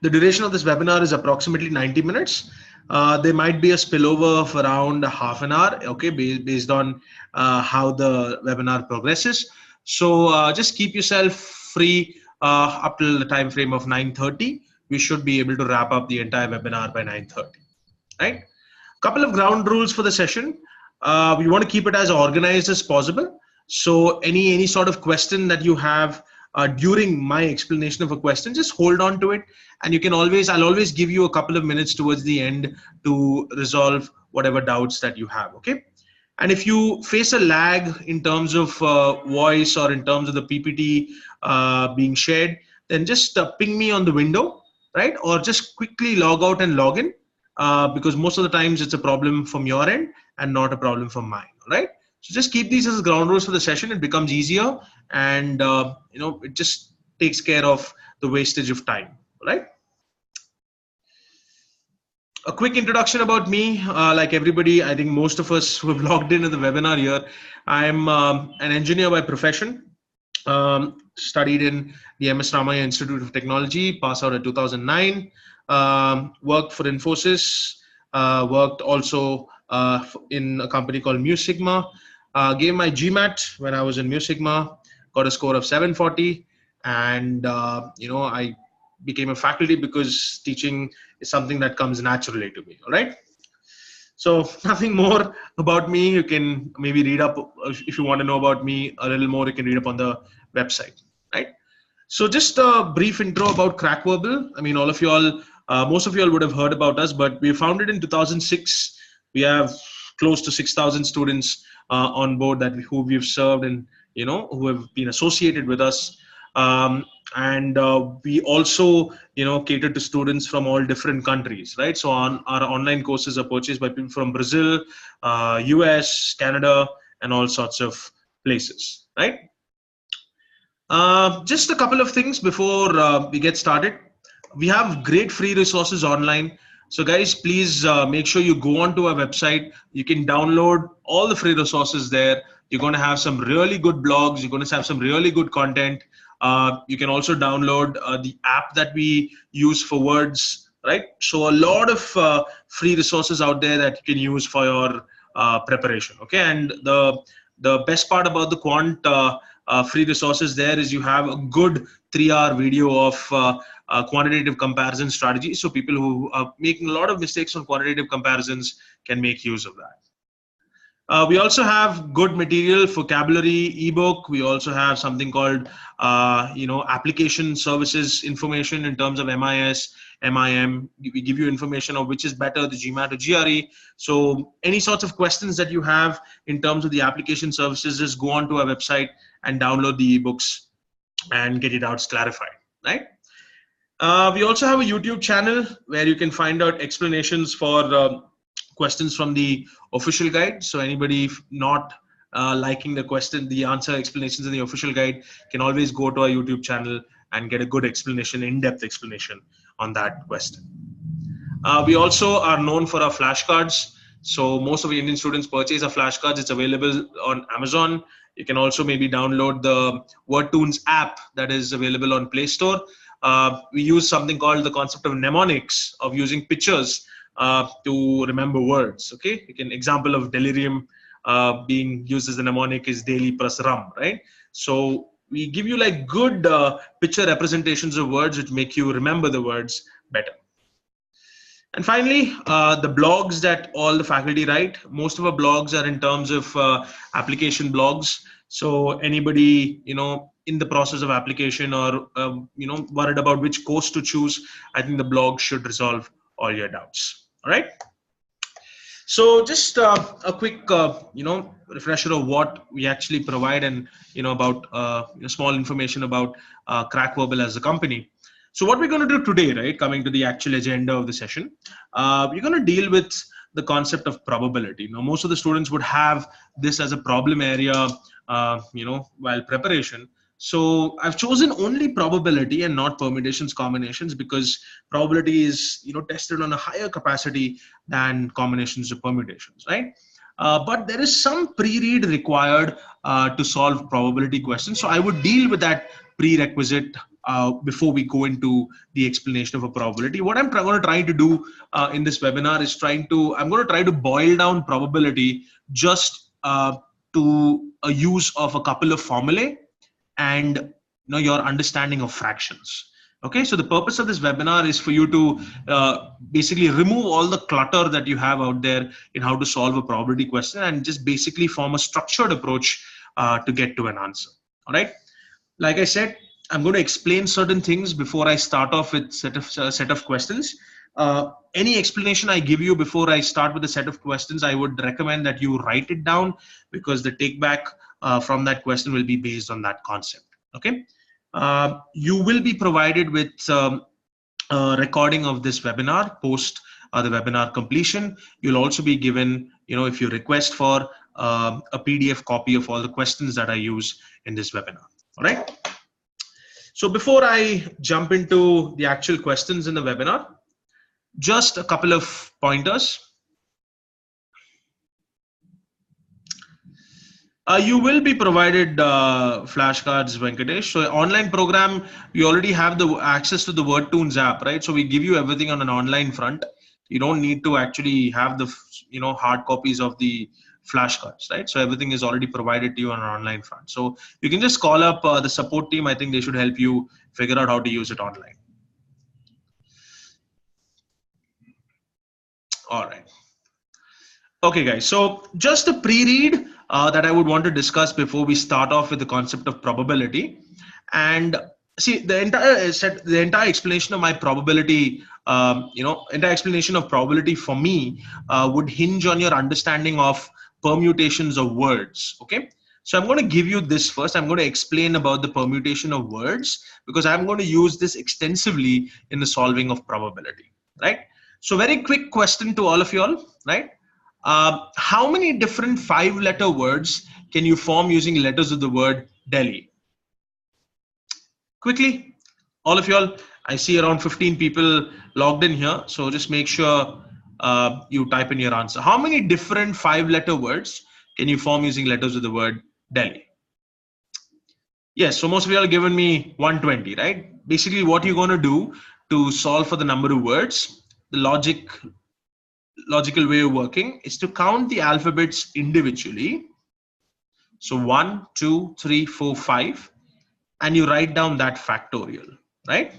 The duration of this webinar is approximately 90 minutes. There might be a spillover of around half an hour, okay, based on how the webinar progresses. So just keep yourself free up till the time frame of 9:30. We should be able to wrap up the entire webinar by 9:30, right? Couple of ground rules for the session. We want to keep it as organized as possible. So any sort of question that you have during my explanation of a question, just hold on to it, and you can I'll always give you a couple of minutes towards the end to resolve whatever doubts that you have, okay? And if you face a lag in terms of voice or in terms of the PPT being shared, then just ping me on the window, right? Or just quickly log out and log in, because most of the times it's a problem from your end and not a problem from mine, right? So just keep these as ground rules for the session. It becomes easier, and it just takes care of the wastage of time, right? A quick introduction about me. Like everybody, I think most of us who have logged into the webinar here, I'm an engineer by profession. Studied in the MS Ramaiah Institute of Technology, passed out in 2009. Worked for Infosys. Worked also in a company called Mu Sigma. Gave my GMAT when I was in Mu Sigma. Got a score of 740, and I became a faculty because teaching is something that comes naturally to me. All right. So nothing more about me. You can maybe read up if you want to know about me a little more. You can read up on the website, right? So just a brief intro about CrackVerbal. I mean, all of you all, most of you all would have heard about us, but we founded in 2006. We have close to 6,000 students on board who we've served and who have been associated with us. And we also cater to students from all different countries, right? So our online courses are purchased by people from Brazil, US, Canada, and all sorts of places, right? Just a couple of things before we get started. We have great free resources online. So guys, please make sure you go onto our website. You can download all the free resources there. You're going to have some really good blogs. You're going to have some really good content. You can also download the app that we use for words, right? So a lot of free resources out there that you can use for your preparation, okay? And the best part about the quant free resources there is you have a good 3-hour video of quantitative comparison strategy. So people who are making a lot of mistakes on quantitative comparisons can make use of that. We also have good material, vocabulary, ebook. We also have something called, application services information in terms of MIS, MIM. We give you information of which is better, the GMAT or GRE. So any sorts of questions that you have in terms of the application services, just go onto our website and download the ebooks and get your doubts clarified, right? We also have a YouTube channel where you can find out explanations for questions from the official guide. So anybody not liking the answer explanations in the official guide can always go to our YouTube channel and get a good explanation, in-depth explanation on that question. We also are known for our flashcards. So most of the Indian students purchase our flashcards. It's available on Amazon. You can also maybe download the WordTunes app that is available on Play Store. We use something called the concept of mnemonics, of using pictures to remember words. Okay, example of delirium being used as a mnemonic is daily plus rum, right? So we give you like good picture representations of words which make you remember the words better. And finally, the blogs that all the faculty write. Most of our blogs are in terms of application blogs. So anybody in the process of application or worried about which course to choose, I think the blog should resolve all your doubts. All right. So just a quick refresher of what we actually provide, and about small information about CrackVerbal as a company. So what we're going to do today, right, coming to the actual agenda of the session, we're going to deal with the concept of probability. Now, most of the students would have this as a problem area, while preparation. So I've chosen only probability and not permutations, combinations, because probability is tested on a higher capacity than combinations or permutations, right? But there is some pre-read required to solve probability questions. So I would deal with that prerequisite before we go into the explanation of a probability. What I'm going to try to do in this webinar is I'm going to try to boil down probability just to a use of a couple of formulae and your understanding of fractions. Okay, so the purpose of this webinar is for you to basically remove all the clutter that you have out there in how to solve a probability question and just basically form a structured approach to get to an answer. All right, like I said, I'm going to explain certain things before I start off with set of questions. Any explanation I give you before I start with the set of questions, I would recommend that you write it down, because the take back from that question will be based on that concept. Okay, you will be provided with a recording of this webinar post the webinar completion. You'll also be given, if you request for a PDF copy of all the questions that I use in this webinar. All right. So before I jump into the actual questions in the webinar, just a couple of pointers. You will be provided flashcards, Venkatesh. So online program, we already have the access to the WordTunes app, right? So we give you everything on an online front. You don't need to actually have the hard copies of the flashcards, right? So everything is already provided to you on an online front. So you can just call up the support team. I think they should help you figure out how to use it online. All right. Okay, guys. So just a pre-read that I would want to discuss before we start off with the concept of probability. And see, the entire explanation of my probability, entire explanation of probability for me would hinge on your understanding of permutations of words. Okay. So I'm going to give you this first. I'm going to explain about the permutation of words, because I'm going to use this extensively in the solving of probability, right? So very quick question to all of you all, right? How many different 5-letter words can you form using letters of the word Delhi? Quickly, all of you all, I see around 15 people logged in here. So just make sure you type in your answer. How many different 5-letter words can you form using letters of the word Delhi? Yes, so most of you all given me 120, right? Basically what you're going to do to solve for the number of words, the logical way of working is to count the alphabets individually. So 1, 2, 3, 4, 5, and you write down that factorial, right?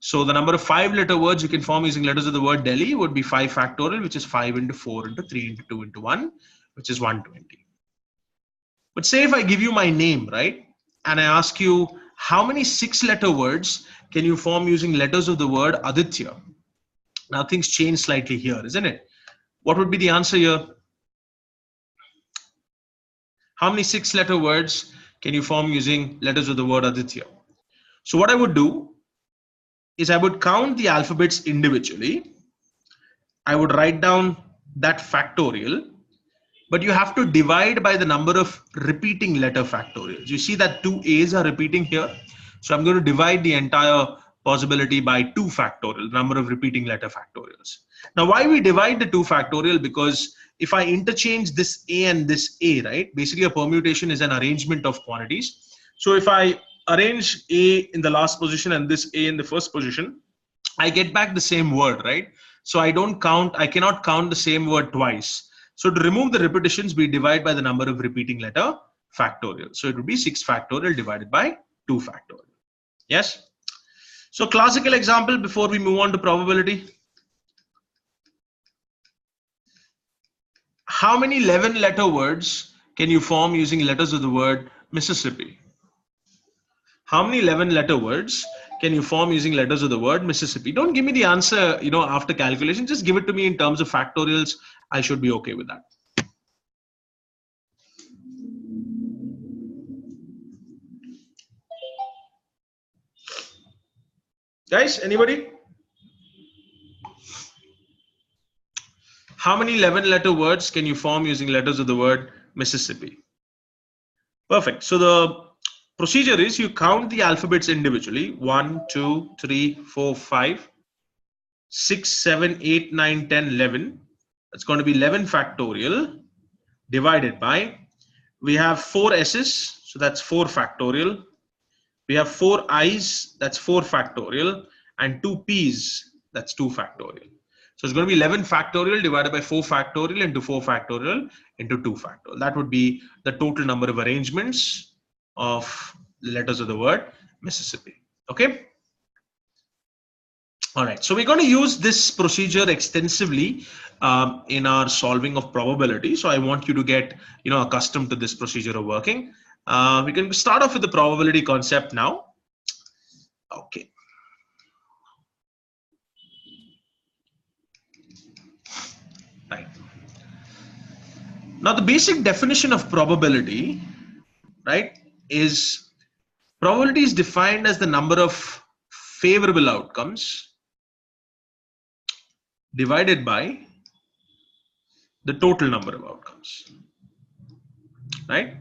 So the number of 5-letter words you can form using letters of the word Delhi would be 5 factorial, which is 5 into 4 into 3 into 2 into 1, which is 120. But say if I give you my name, right? And I ask you, how many 6-letter words can you form using letters of the word Aditya? Now things change slightly here, isn't it? What would be the answer here? How many 6-letter words can you form using letters of the word Aditya? So what I would do is I would count the alphabets individually. I would write down that factorial, but you have to divide by the number of repeating letter factorials. You see that 2 A's are repeating here. So I'm going to divide the entire possibility by 2 factorial, number of repeating letter factorials. Now, why we divide the 2 factorial? Because if I interchange this A and this A, right? Basically a permutation is an arrangement of quantities. So if I arrange A in the last position and this A in the first position, I get back the same word, right? So I cannot count the same word twice. So to remove the repetitions, we divide by the number of repeating letter factorial. So it would be 6 factorial divided by 2 factorial. Yes? So classical example before we move on to probability. How many 11-letter words can you form using letters of the word Mississippi? How many 11-letter words can you form using letters of the word Mississippi? Don't give me the answer, after calculation. Just give it to me in terms of factorials. I should be okay with that. Guys, anybody? How many 11-letter words can you form using letters of the word Mississippi? Perfect. So the procedure is you count the alphabets individually. 1, 2, 3, 4, 5, 6, 7, 8, 9, 10, 11. That's going to be 11 factorial divided by, we have 4 S's. So that's 4 factorial. We have 4 i's, that's 4 factorial, and 2 p's, that's 2 factorial. So it's going to be 11 factorial divided by 4 factorial into 4 factorial into 2 factorial. That would be the total number of arrangements of the letters of the word Mississippi. Okay. All right. So we're going to use this procedure extensively in our solving of probability. So I want you to get accustomed to this procedure of working. We can start off with the probability concept now. Okay. Right. Now the basic definition of probability, right, is probability is defined as the number of favorable outcomes divided by the total number of outcomes, right?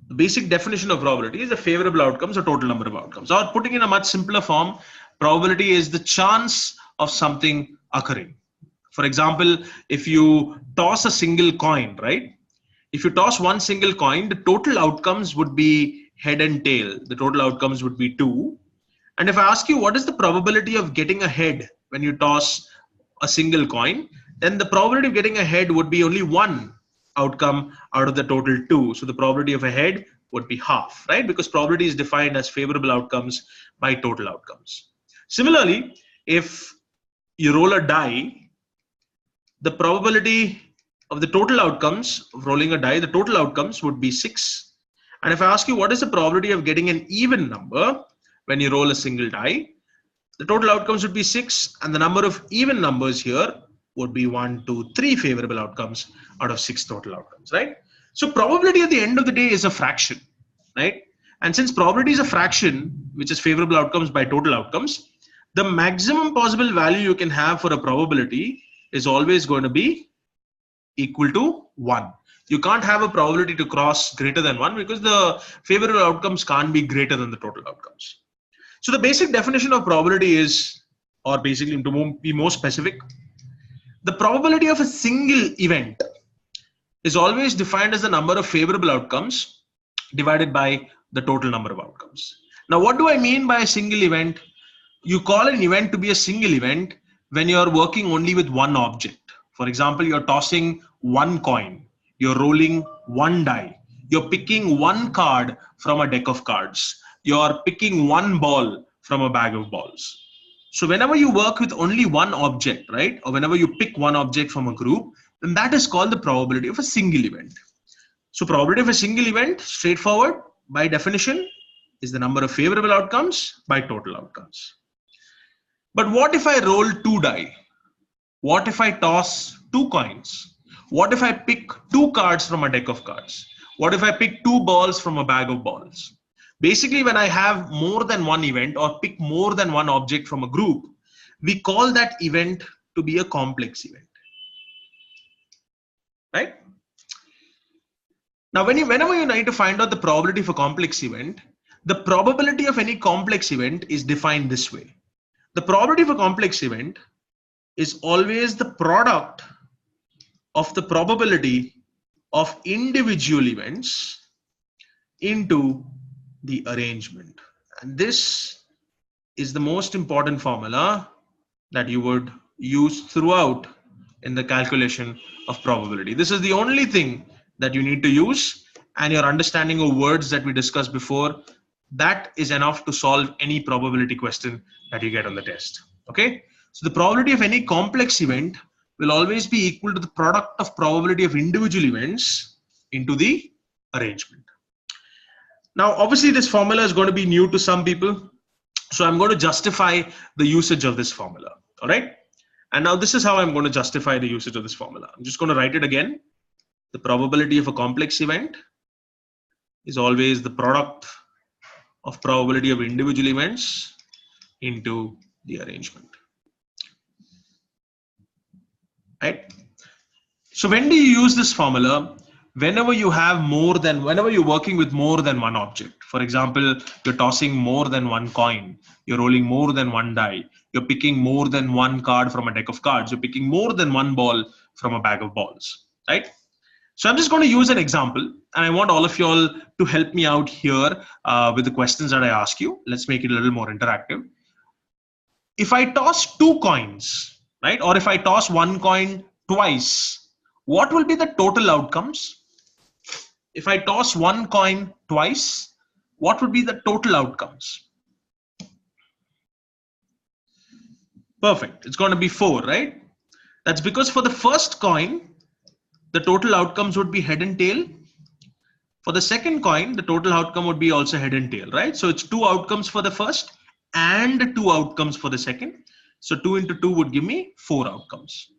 The basic definition of probability is the favorable outcomes or total number of outcomes. Or putting in a much simpler form, probability is the chance of something occurring. For example, if you toss a single coin, right? If you toss one single coin, the total outcomes would be head and tail. The total outcomes would be 2. And if I ask you what is the probability of getting a head when you toss a single coin, then the probability of getting a head would be only 1 outcome out of the total 2. So the probability of a head would be half, right? Because probability is defined as favorable outcomes by total outcomes. Similarly, if you roll a die, the probability of the total outcomes of rolling a die, the total outcomes would be 6. And if I ask you what is the probability of getting an even number when you roll a single die, the total outcomes would be 6, and the number of even numbers here would be 1, 2, 3 favorable outcomes out of 6 total outcomes, right? So probability at the end of the day is a fraction, right? And since probability is a fraction, which is favorable outcomes by total outcomes, the maximum possible value you can have for a probability is always going to be equal to 1. You can't have a probability to cross greater than 1 because the favorable outcomes can't be greater than the total outcomes. So the basic definition of probability is, or basically to be more specific, the probability of a single event is always defined as the number of favorable outcomes divided by the total number of outcomes. Now, what do I mean by a single event? You call an event to be a single event when you're working only with one object. For example, you're tossing one coin, you're rolling one die, you're picking one card from a deck of cards, you're picking one ball from a bag of balls. So whenever you work with only one object, right, or whenever you pick one object from a group, then that is called the probability of a single event. So probability of a single event, straightforward, by definition, is the number of favorable outcomes by total outcomes. But what if I roll 2 die? What if I toss 2 coins? What if I pick 2 cards from a deck of cards? What if I pick 2 balls from a bag of balls? Basically, when I have more than one event or pick more than one object from a group, we call that event to be a complex event, right? Now, whenever you need to find out the probability of a complex event, the probability of any complex event is defined this way. The probability of a complex event is always the product of the probability of individual events into the arrangement. And this is the most important formula that you would use throughout in the calculation of probability. This is the only thing that you need to use, and your understanding of words that we discussed before, that is enough to solve any probability question that you get on the test. Okay, so the probability of any complex event will always be equal to the product of probability of individual events into the arrangement. Now, obviously, this formula is going to be new to some people, so I'm going to justify the usage of this formula. All right, and now this is how I'm going to justify the usage of this formula. I'm just going to write it again. The probability of a complex event is always the product of probability of individual events into the arrangement, right? So when do you use this formula? Whenever you're working with more than one object. For example, you're tossing more than one coin, you're rolling more than one die, you're picking more than one card from a deck of cards, you're picking more than one ball from a bag of balls, right? So I'm just going to use an example, and I want all of you all to help me out here with the questions that I ask you. Let's make it a little more interactive. If I toss 2 coins, right, or if I toss 1 coin twice, what will be the total outcomes? If I toss 1 coin twice, what would be the total outcomes? Perfect. It's going to be 4, right? That's because for the first coin, the total outcomes would be head and tail. For the second coin, the total outcome would be also head and tail, right? So it's 2 outcomes for the first and 2 outcomes for the second. So 2 into 2 would give me 4 outcomes.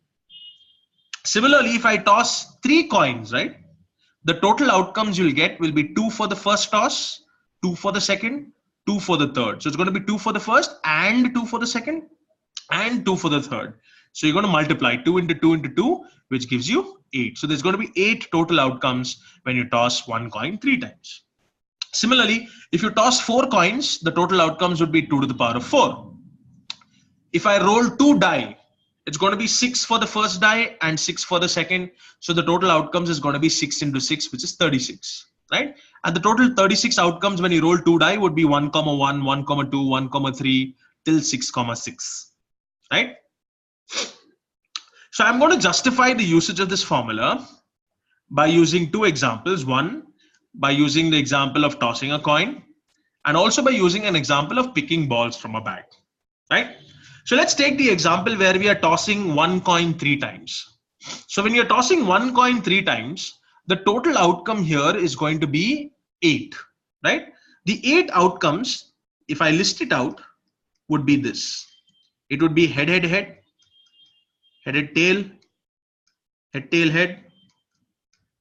Similarly, if I toss 3 coins, right, the total outcomes you'll get will be 2 for the first toss, 2 for the second, 2 for the third. So it's going to be 2 for the first and 2 for the second and 2 for the third. So you're going to multiply 2 into 2 into 2, which gives you 8. So there's going to be 8 total outcomes when you toss 1 coin 3 times. Similarly, if you toss 4 coins, the total outcomes would be 2 to the power of 4. If I roll 2 die, it's going to be 6 for the first die and 6 for the second. So the total outcomes is going to be 6 into 6, which is 36, right? And the total 36 outcomes when you roll 2 die would be 1, 1, 1, 2, 1, 3 till 6, 6, right? So I'm going to justify the usage of this formula by using 2 examples. One, by using the example of tossing a coin, and also by using an example of picking balls from a bag, right? So let's take the example where we are tossing 1 coin 3 times. So when you're tossing 1 coin 3 times, the total outcome here is going to be 8, right? The 8 outcomes, if I list it out, would be this. It would be head, head, head, head, tail, head, tail, head,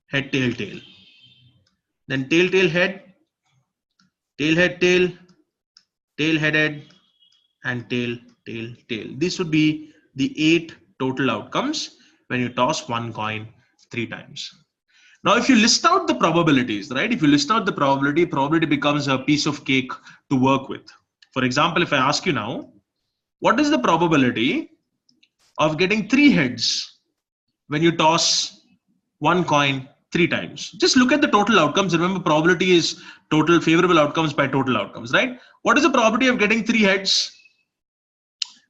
head, tail, tail. Then tail, tail, head, tail, head, tail, tail, head, head, and tail, tail, tail. This would be the 8 total outcomes when you toss 1 coin 3 times. Now, if you list out the probabilities, right? If you list out the probability becomes a piece of cake to work with. For example, if I ask you now, what is the probability of getting 3 heads when you toss 1 coin 3 times? Just look at the total outcomes. Remember, probability is total favorable outcomes by total outcomes, right? What is the probability of getting 3 heads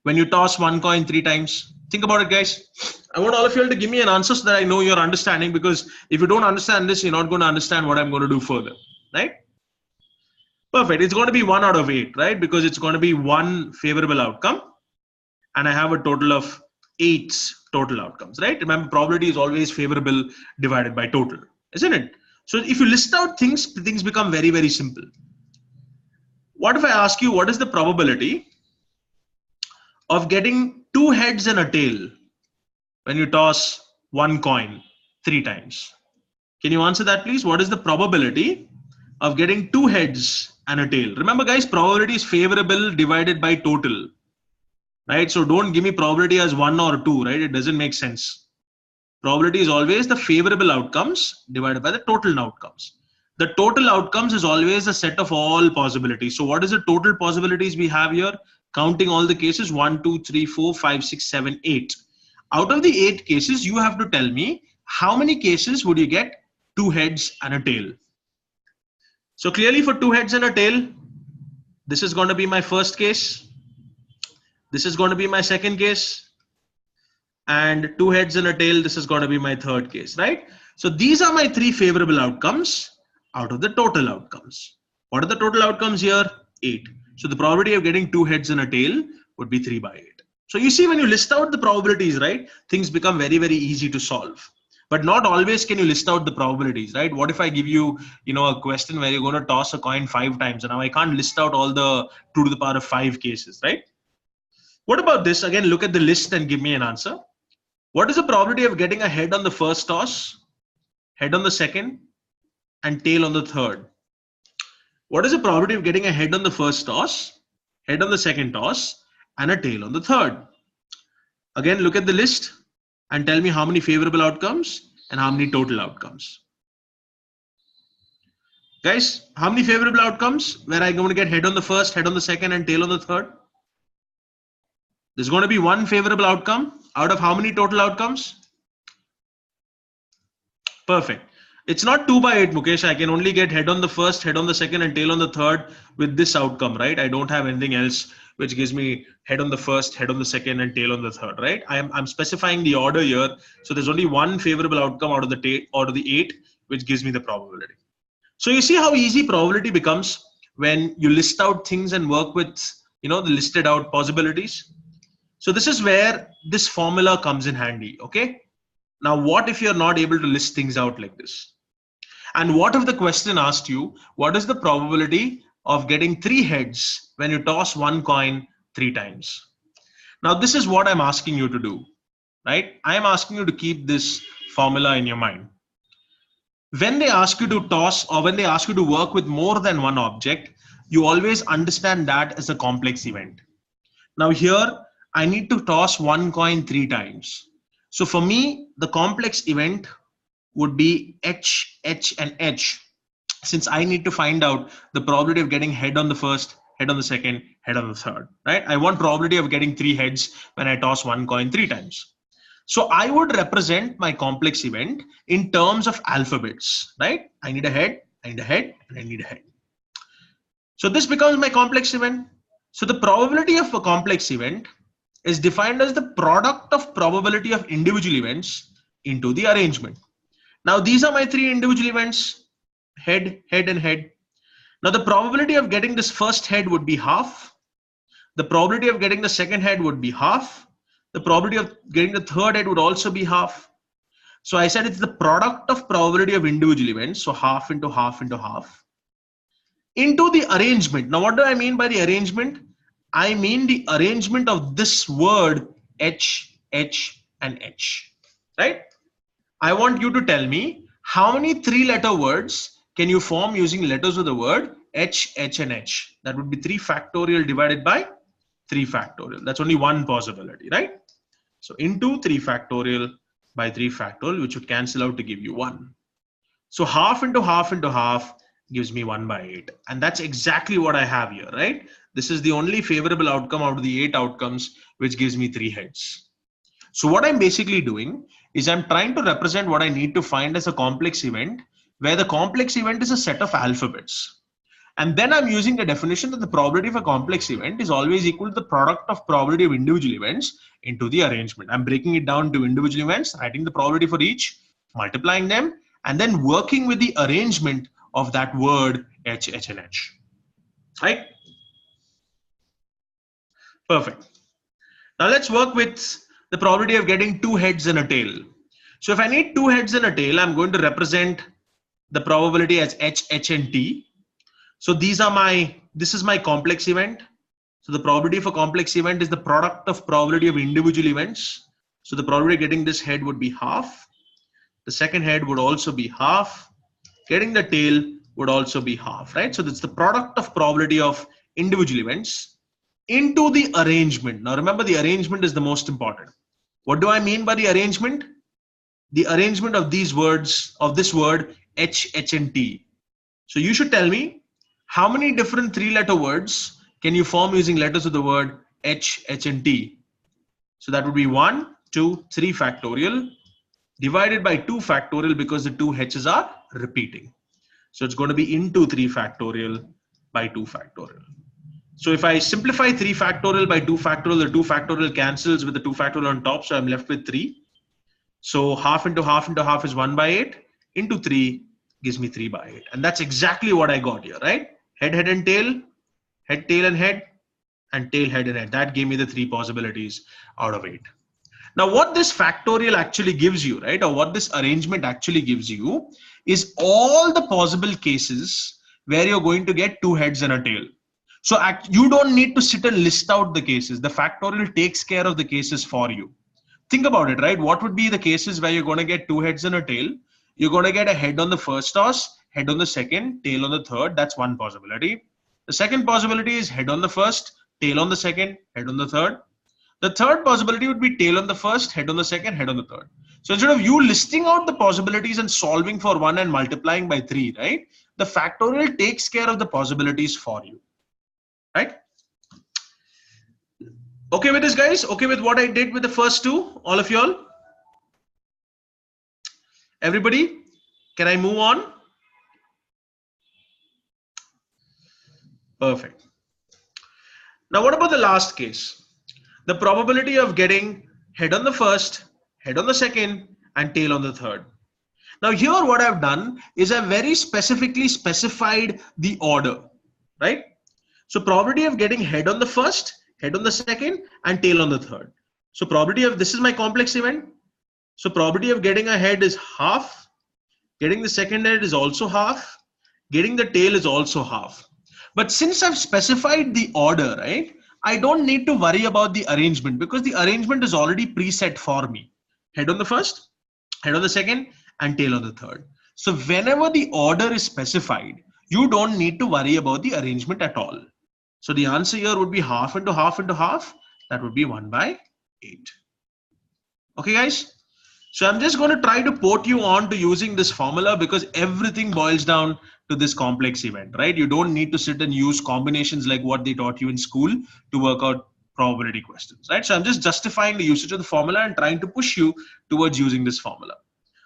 when you toss 1 coin 3 times? Think about it, guys. I want all of you all to give me an answer so that I know you're understanding, because if you don't understand this, you're not going to understand what I'm going to do further, right? Perfect. It's going to be 1 out of 8, right? Because it's going to be 1 favorable outcome, and I have a total of 8 total outcomes, right? Remember, probability is always favorable divided by total, isn't it? So if you list out things, things become very, very simple. What if I ask you, what is the probability of getting 2 heads and a tail when you toss 1 coin 3 times? Can you answer that, please? What is the probability of getting 2 heads and a tail? Remember, guys, probability is favorable divided by total, right? So don't give me probability as 1 or 2, right? It doesn't make sense. Probability is always the favorable outcomes divided by the total outcomes. The total outcomes is always a set of all possibilities. So what is the total possibilities we have here? Counting all the cases, 1, 2, 3, 4, 5, 6, 7, 8. Out of the 8 cases, you have to tell me how many cases would you get 2 heads and a tail. So clearly for 2 heads and a tail, this is going to be my first case. This is going to be my second case. And 2 heads and a tail, this is going to be my third case, right? So these are my 3 favorable outcomes out of the total outcomes. What are the total outcomes here? 8. So the probability of getting 2 heads and a tail would be 3 by 8. So you see, when you list out the probabilities, right, things become very, very easy to solve. But not always can you list out the probabilities, right? What if I give you, a question where you're going to toss a coin 5 times, and now I can't list out all the 2 to the power of 5 cases, right? What about this? Again, look at the list and give me an answer. What is the probability of getting a head on the first toss, head on the second, and tail on the third? What is the probability of getting a head on the first toss, head on the second toss, and a tail on the third? Again, look at the list and tell me how many favorable outcomes and how many total outcomes. Guys, how many favorable outcomes where I'm going to get head on the first, head on the second, and tail on the third? There's going to be 1 favorable outcome out of how many total outcomes? Perfect. It's not 2 by 8, Mukesh. I can only get head on the first, head on the second, and tail on the third with this outcome, right? I don't have anything else which gives me head on the first, head on the second, and tail on the third, right? I'm specifying the order here. So there's only one favorable outcome out of the 8, which gives me the probability. So you see how easy probability becomes when you list out things and work with, the listed out possibilities. So this is where this formula comes in handy, okay? Now, what if you're not able to list things out like this? And what if the question asked you, what is the probability of getting 3 heads when you toss one coin 3 times? Now, this is what I'm asking you to do, right? I'm asking you to keep this formula in your mind. When they ask you to toss, or when they ask you to work with more than one object, you always understand that as a complex event. Now here, I need to toss one coin 3 times. So for me, the complex event would be H, H, and H, since I need to find out the probability of getting head on the first, head on the second, head on the third, right? I want probability of getting 3 heads when I toss one coin 3 times. So I would represent my complex event in terms of alphabets, right? I need a head, I need a head, and I need a head. So this becomes my complex event. So the probability of a complex event is defined as the product of probability of individual events into the arrangement. Now these are my 3 individual events, head, head, and head. Now the probability of getting this first head would be half. The probability of getting the second head would be half. The probability of getting the third head would also be half. So I said it's the product of probability of individual events. So half into half into half. Into the arrangement. Now what do I mean by the arrangement? I mean the arrangement of this word H, H, and H, right? I want you to tell me how many 3-letter words can you form using letters of the word H, H, and H? That would be 3 factorial divided by 3 factorial. That's only one possibility, right? So into 3 factorial by 3 factorial, which would cancel out to give you 1. So half into half into half gives me 1 by 8. And that's exactly what I have here, right? This is the only favorable outcome out of the 8 outcomes, which gives me 3 heads. So what I'm basically doing is I'm trying to represent what I need to find as a complex event, where the complex event is a set of alphabets. And then I'm using the definition that the probability of a complex event is always equal to the product of probability of individual events into the arrangement. I'm breaking it down to individual events, writing the probability for each, multiplying them, and then working with the arrangement of that word H, H, and H. Right? Perfect. Now let's work with the probability of getting 2 heads and a tail. So if I need 2 heads and a tail, I'm going to represent the probability as H, H, and T. So this is my complex event. So the probability of a complex event is the product of probability of individual events. So the probability of getting this head would be half. The second head would also be half. Getting the tail would also be half, right? So that's the product of probability of individual events into the arrangement. Now remember, the arrangement is the most important. What do I mean by the arrangement? The arrangement of these words, of this word H, H, and T. So you should tell me how many different 3-letter words can you form using letters of the word H, H, and T. So that would be 1, 2, 3 factorial divided by 2 factorial, because the 2 H's are repeating. So it's going to be into 3 factorial by 2 factorial. So if I simplify 3 factorial by 2 factorial, the 2 factorial cancels with the 2 factorial on top. So I'm left with 3. So half into half into half is 1 by 8. Into 3 gives me 3 by 8. And that's exactly what I got here, right? Head, head, and tail, head, tail, and head, and tail, head, and head. That gave me the 3 possibilities out of 8. Now what this factorial actually gives you, right, or what this arrangement actually gives you, is all the possible cases where you're going to get 2 heads and a tail. So you don't need to sit and list out the cases. The factorial takes care of the cases for you. Think about it, right? What would be the cases where you're going to get 2 heads and a tail? You're going to get a head on the first toss, head on the second, tail on the third. That's one possibility. The second possibility is head on the first, tail on the second, head on the third. The third possibility would be tail on the first, head on the second, head on the third. So instead of you listing out the possibilities and solving for 1 and multiplying by 3, right? The factorial takes care of the possibilities for you, right? Okay with this, guys? Okay with what I did with the first 2? All of y'all? Everybody? Can I move on? Perfect. Now, what about the last case? The probability of getting head on the first, head on the second, and tail on the third. Now here what I've done is I've very specifically specified the order, right? So probability of getting head on the first, head on the second, and tail on the third. So probability of, this is my complex event. So probability of getting a head is half, getting the second head is also half, getting the tail is also half. But since I've specified the order, right, I don't need to worry about the arrangement because the arrangement is already preset for me. Head on the first, head on the second, and tail on the third. So whenever the order is specified, you don't need to worry about the arrangement at all. So the answer here would be half into half into half. That would be 1/8. Okay, guys. So I'm just going to try to port you on to using this formula because everything boils down to this complex event, right? You don't need to sit and use combinations like what they taught you in school to work out probability questions, right? So I'm just justifying the usage of the formula and trying to push you towards using this formula.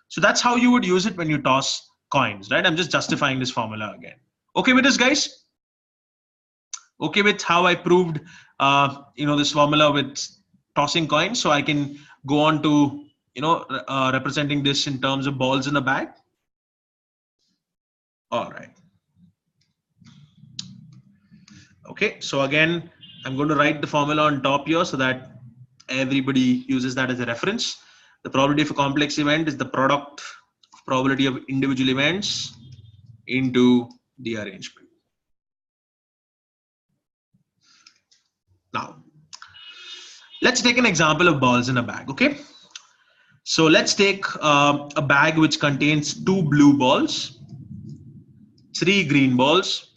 So that's how you would use it when you toss coins, right? I'm just justifying this formula again. Okay with this, guys? Okay with how I proved, this formula with tossing coins, so I can go on to, representing this in terms of balls in a bag. All right. Okay, so again, I'm going to write the formula on top here so that everybody uses that as a reference. The probability of a complex event is the product of probability of individual events into the arrangement. Now, let's take an example of balls in a bag, okay? So let's take a bag which contains 2 blue balls, 3 green balls,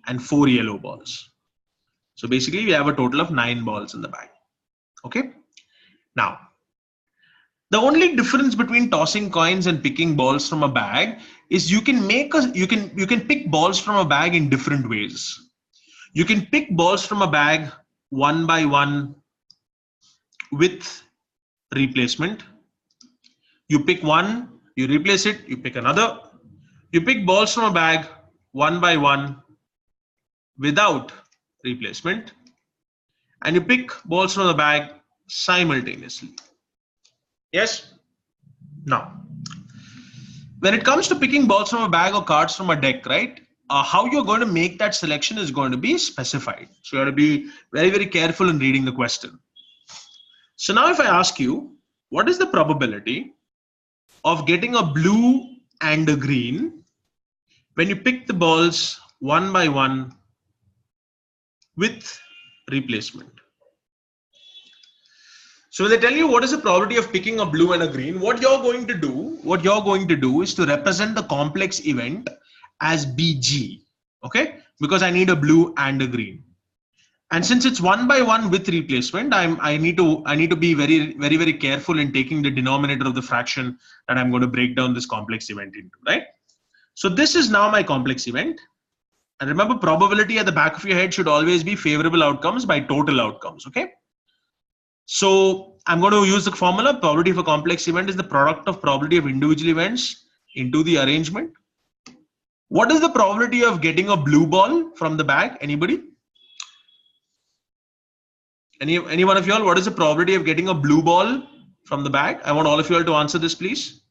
and 4 yellow balls. So basically we have a total of 9 balls in the bag, okay? Now, the only difference between tossing coins and picking balls from a bag is you can pick balls from a bag in different ways. You can pick balls from a bag one by one with replacement. You pick one, you replace it, you pick another. You pick balls from a bag one by one without replacement, and you pick balls from the bag simultaneously. Yes? Now, when it comes to picking balls from a bag or cards from a deck, right? How you're going to make that selection is going to be specified. So you have to be very, very careful in reading the question. So now if I ask you, what is the probability of getting a blue and a green when you pick the balls one by one with replacement? So when they tell you what is the probability of picking a blue and a green, what you're going to do is to represent the complex event as BG, okay? Because I need a blue and a green. And since it's one by one with replacement, I need to be very, very, very careful in taking the denominator of the fraction that I'm going to break down this complex event into, right? So this is now my complex event. And remember, probability at the back of your head should always be favorable outcomes by total outcomes, okay? So I'm going to use the formula. Probability of a complex event is the product of probability of individual events into the arrangement. What is the probability of getting a blue ball from the bag? Anybody? Any one of y'all? What is the probability of getting a blue ball from the bag? I want all of y'all to answer this, please.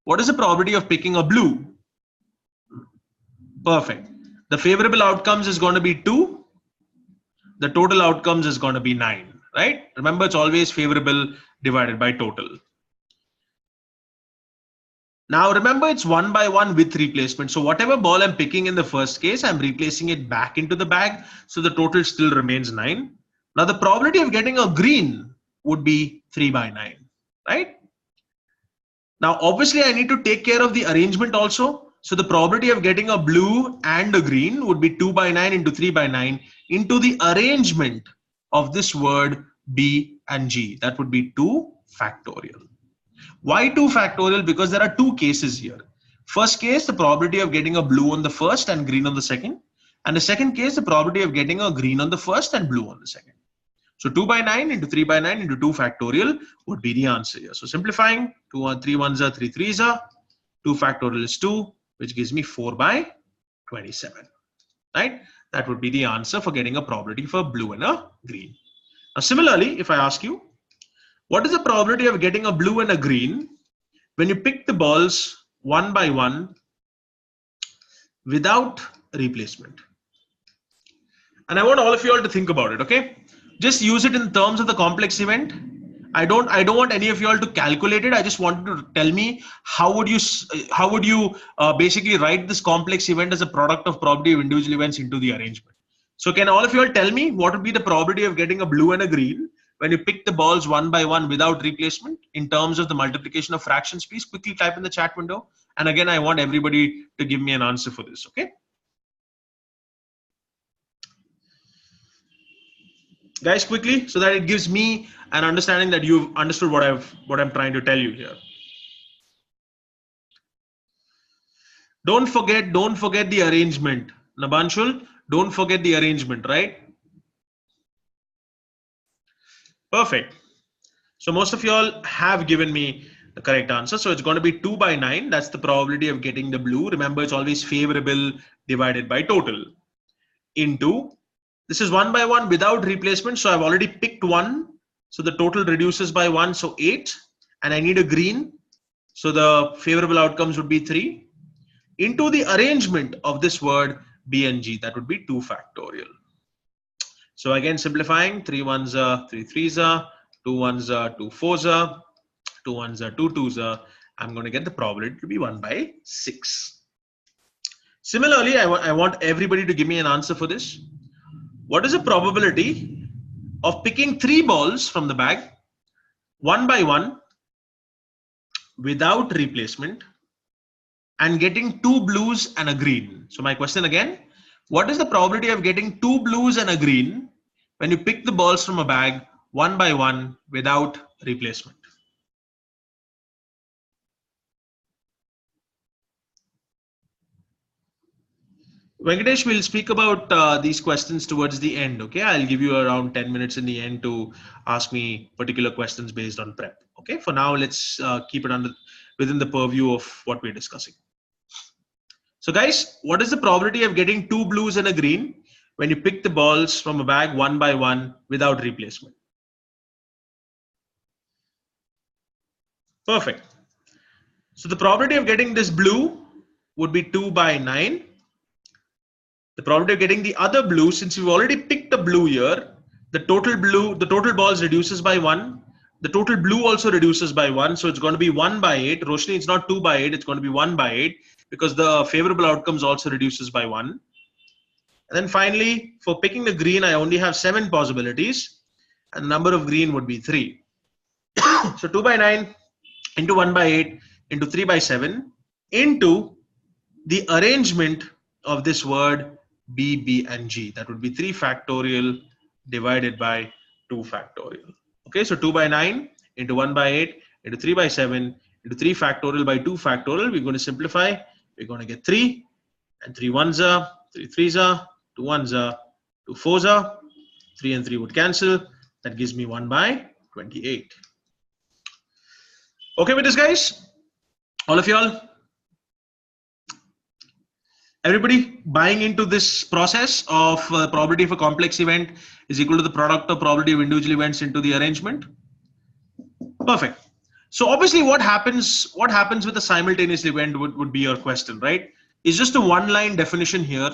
What is the probability of picking a blue? Perfect. The favorable outcomes is going to be 2. The total outcomes is going to be 9. Right? Remember, it's always favorable divided by total. Now, remember, it's one by one with replacement. So whatever ball I'm picking in the first case, I'm replacing it back into the bag. So the total still remains 9. Now, the probability of getting a green would be 3 by 9. Right? Now, obviously, I need to take care of the arrangement also. So the probability of getting a blue and a green would be 2 by 9 into 3 by 9 into the arrangement of this word B and G. That would be 2 factorial. Why 2 factorial? Because there are 2 cases here. First case, the probability of getting a blue on the first and green on the second. And the second case, the probability of getting a green on the first and blue on the second. So 2 by 9 into 3 by 9 into 2 factorial would be the answer here. So simplifying, 3 ones are 3 threes are, 2 factorial is 2, which gives me 4 by 27, right? That would be the answer for getting a probability for blue and a green. Now similarly, if I ask you, what is the probability of getting a blue and a green when you pick the balls one by one without replacement? And I want all of you all to think about it, okay? Just use it in terms of the complex event. I don't want any of you all to calculate it. I just want you to tell me how would you basically write this complex event as a product of probability of individual events into the arrangement. So can all of you all tell me what would be the probability of getting a blue and a green when you pick the balls one by one without replacement in terms of the multiplication of fractions? Please quickly type in the chat window. And again, I want everybody to give me an answer for this, okay? Guys, quickly, so that it gives me an understanding that you've understood what I'm trying to tell you here. Don't forget the arrangement. Nabanshul, don't forget the arrangement, right? Perfect. So most of you all have given me the correct answer. So it's going to be 2 by 9. That's the probability of getting the blue. Remember, it's always favorable divided by total into, this is 1 by 1 without replacement. So I've already picked 1. So the total reduces by 1. So 8. And I need a green. So the favorable outcomes would be 3. Into the arrangement of this word B and G. That would be 2 factorial. So again, simplifying, 3 ones are 3 threes are, 2 ones are 2 fours are, 2 ones are 2 twos are. I'm going to get the probability to be 1 by 6. Similarly, I want everybody to give me an answer for this. What is the probability of picking 3 balls from the bag, one by one, without replacement, and getting 2 blues and a green? So my question again, what is the probability of getting 2 blues and a green when you pick the balls from a bag one by one without replacement? Venkatesh will speak about these questions towards the end. Okay, I'll give you around 10 minutes in the end to ask me particular questions based on prep. Okay, for now, let's keep it within the purview of what we're discussing. So guys, what is the probability of getting 2 blues and a green when you pick the balls from a bag one by one without replacement? Perfect. So the probability of getting this blue would be 2 by 9. The probability of getting the other blue, since we've already picked the blue here, the total balls reduces by 1. The total blue also reduces by 1. So it's going to be 1 by 8. Roshni, it's not 2 by 8. It's going to be 1 by 8 because the favorable outcomes also reduces by 1. And then finally, for picking the green, I only have 7 possibilities. And the number of green would be 3. So 2 by 9 into 1 by 8 into 3 by 7 into the arrangement of this word B, B, and G. That would be 3 factorial divided by 2 factorial. Okay, so 2 by 9 into 1 by 8 into 3 by 7 into 3 factorial by 2 factorial. We're going to simplify. We're going to get 3. And 3 ones are, 3 threes are, 2 ones are, 2 fours are. 3 and 3 would cancel. That gives me 1 by 28. Okay with this, guys? All of y'all? Everybody buying into this process of probability of a complex event is equal to the product of probability of individual events into the arrangement? Perfect. So obviously what happens with a simultaneous event would be your question, right? It's just a one-line definition here.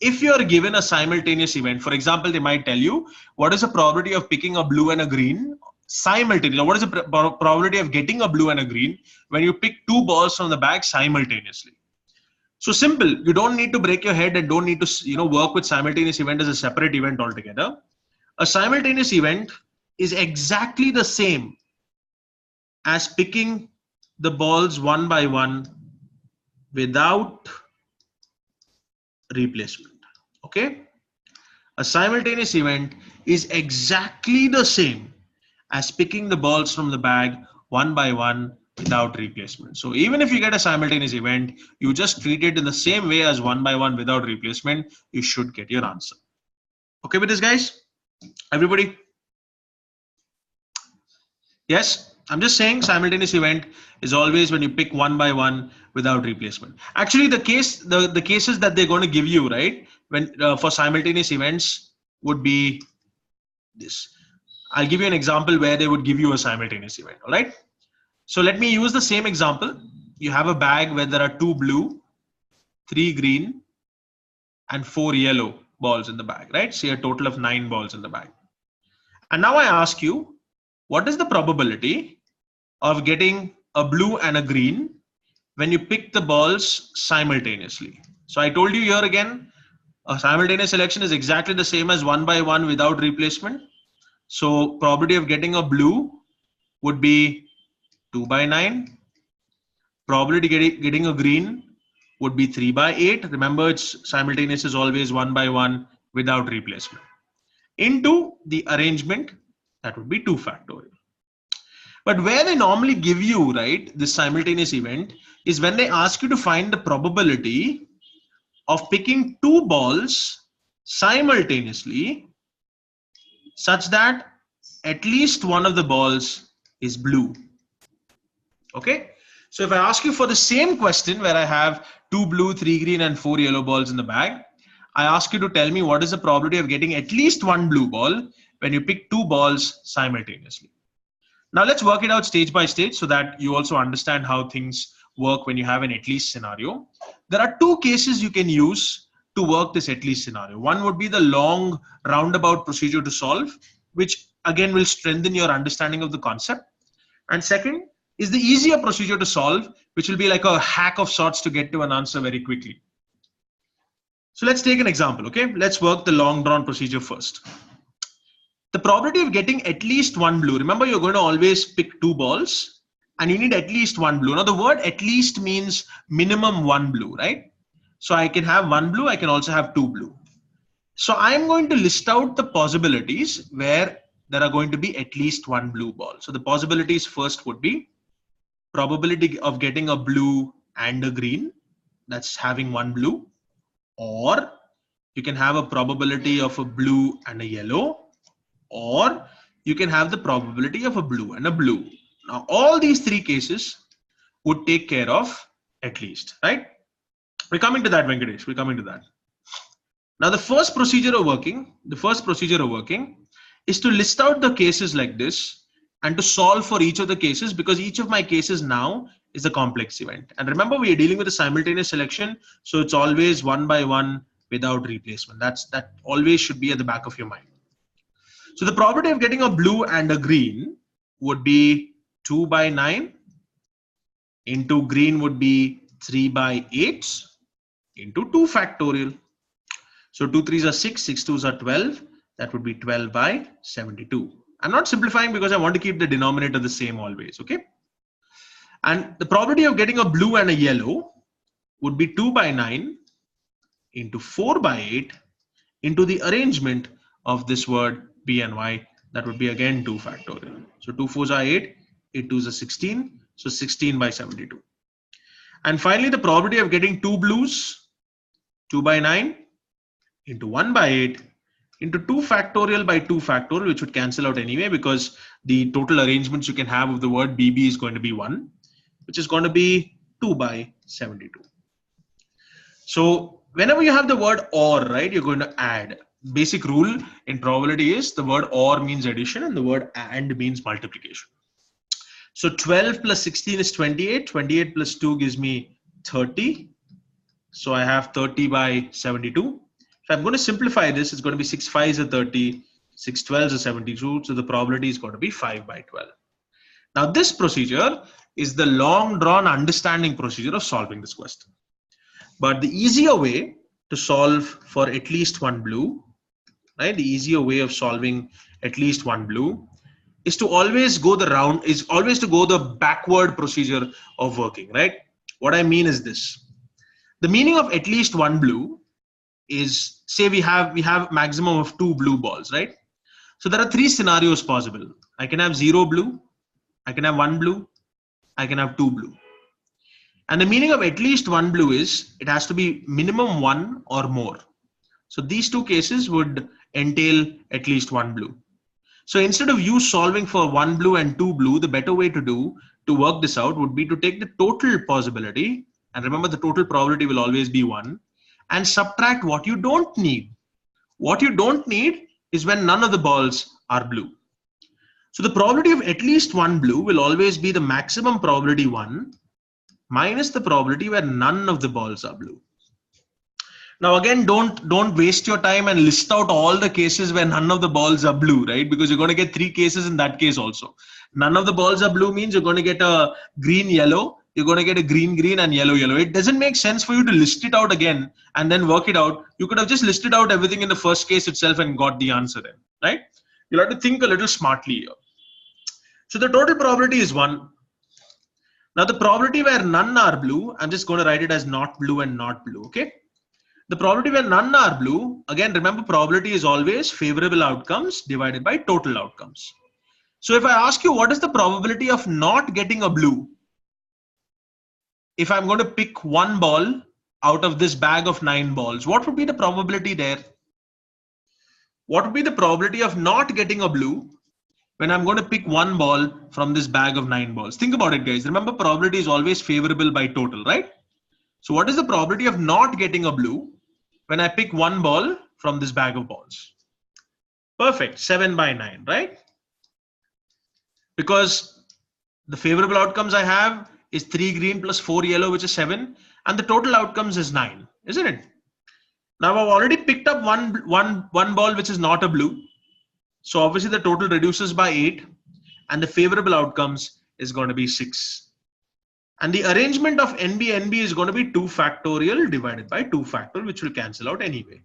If you're given a simultaneous event, for example, they might tell you, what is the probability of picking a blue and a green simultaneously? What is the probability of getting a blue and a green when you pick 2 balls from the bag simultaneously? So simple. You don't need to break your head and don't need to work with simultaneous event as a separate event altogether. A simultaneous event is exactly the same as picking the balls one by one without replacement. Okay? A simultaneous event is exactly the same as picking the balls from the bag one by one without replacement. So even if you get a simultaneous event, you just treat it in the same way as 1 by 1 without replacement, you should get your answer. Okay with this, guys? Everybody? Yes, I'm just saying simultaneous event is always when you pick one by one without replacement. Actually, the cases that they're going to give you, right, when for simultaneous events would be this. I'll give you an example where they would give you a simultaneous event. All right. So let me use the same example. You have a bag where there are 2 blue, 3 green, and 4 yellow balls in the bag, right? Say a total of 9 balls in the bag. And now I ask you, what is the probability of getting a blue and a green when you pick the balls simultaneously? So I told you here again, a simultaneous selection is exactly the same as one by one without replacement. So probability of getting a blue would be 2 by 9. Probability getting a green would be 3 by 8. Remember, it's simultaneous is always one by one without replacement. Into the arrangement, that would be 2 factorial. But where they normally give you, right, this simultaneous event is when they ask you to find the probability of picking 2 balls simultaneously such that at least one of the balls is blue. Okay. So if I ask you for the same question where I have 2 blue, 3 green, and 4 yellow balls in the bag, I ask you to tell me what is the probability of getting at least one blue ball when you pick 2 balls simultaneously. Now let's work it out stage by stage so that you also understand how things work when you have an at least scenario. There are 2 cases you can use to work this at least scenario. One would be the long roundabout procedure to solve, which again will strengthen your understanding of the concept. And second is the easier procedure to solve, which will be like a hack of sorts to get to an answer very quickly. So let's take an example, okay? Let's work the long drawn procedure first. The probability of getting at least one blue, remember you're going to always pick 2 balls and you need at least one blue. Now the word at least means minimum one blue, right? So I can have 1 blue, I can also have 2 blue. So I'm going to list out the possibilities where there are going to be at least one blue ball. So the possibilities first would be probability of getting a blue and a green, that's having 1 blue, or you can have a probability of a blue and a yellow, or you can have the probability of a blue and a blue. Now all these 3 cases would take care of at least, right? We're coming to that, Venkatesh, we're coming to that. Now the first procedure of working is to list out the cases like this and to solve for each of the cases, because each of my cases now is a complex event. And remember, we are dealing with a simultaneous selection, so it's always one by one without replacement. That always should be at the back of your mind. So the probability of getting a blue and a green would be 2 by 9 into green would be 3 by 8 into 2 factorial. So 2 3s are 6, 6 2s are 12. That would be 12 by 72. I'm not simplifying because I want to keep the denominator the same always, okay? And the probability of getting a blue and a yellow would be 2 by 9 into 4 by 8 into the arrangement of this word B and Y. That would be again 2 factorial. So 2 4s are 8, 8 2s are 16, so 16 by 72. And finally, the probability of getting 2 blues, 2 by 9 into 1 by 8 into 2 factorial by 2 factorial, which would cancel out anyway because the total arrangements you can have of the word BB is going to be 1, which is going to be 2 by 72. So whenever you have the word or, right, you're going to add. Basic rule in probability is the word or means addition and the word and means multiplication. So 12 plus 16 is 28. 28 plus 2 gives me 30. So I have 30 by 72. If I'm going to simplify this, it's going to be 6 5s are 30, 6 12s are 72. So the probability is going to be 5 by 12. Now this procedure is the long drawn understanding procedure of solving this question. But the easier way to solve for at least one blue, right? The easier way of solving at least one blue is to always go the backward procedure of working, right? What I mean is this. The meaning of at least one blue is, say we have maximum of 2 blue balls, right? So there are 3 scenarios possible. I can have 0 blue, I can have 1 blue, I can have 2 blue. And the meaning of at least one blue is it has to be minimum 1 or more. So these 2 cases would entail at least one blue. So instead of you solving for 1 blue and 2 blue, the better way to work this out would be to take the total possibility, and remember the total probability will always be 1, and subtract what you don't need. What you don't need is when none of the balls are blue. So the probability of at least 1 blue will always be the maximum probability 1 minus the probability where none of the balls are blue. Now again, don't waste your time and list out all the cases where none of the balls are blue, right? Because you're going to get 3 cases in that case also. None of the balls are blue means you're going to get a green yellow, you're going to get a green green and yellow yellow. It doesn't make sense for you to list it out again and then work it out. You could have just listed out everything in the first case itself and got the answer then, right? You'll have to think a little smartly here. So the total probability is 1. Now the probability where none are blue, I'm just going to write it as not blue and not blue, okay? The probability where none are blue, again, remember probability is always favorable outcomes divided by total outcomes. So if I ask you what is the probability of not getting a blue, if I'm going to pick 1 ball out of this bag of 9 balls, what would be the probability there? What would be the probability of not getting a blue when I'm going to pick 1 ball from this bag of 9 balls? Think about it, guys. Remember, probability is always favorable by total, right? So what is the probability of not getting a blue when I pick 1 ball from this bag of balls? Perfect, 7 by 9, right? Because the favorable outcomes I have is 3 green plus 4 yellow, which is 7, and the total outcomes is 9, isn't it? Now I've already picked up one ball which is not a blue. So obviously the total reduces by 8, and the favorable outcomes is going to be 6. And the arrangement of NB is going to be 2 factorial divided by 2 factorial, which will cancel out anyway.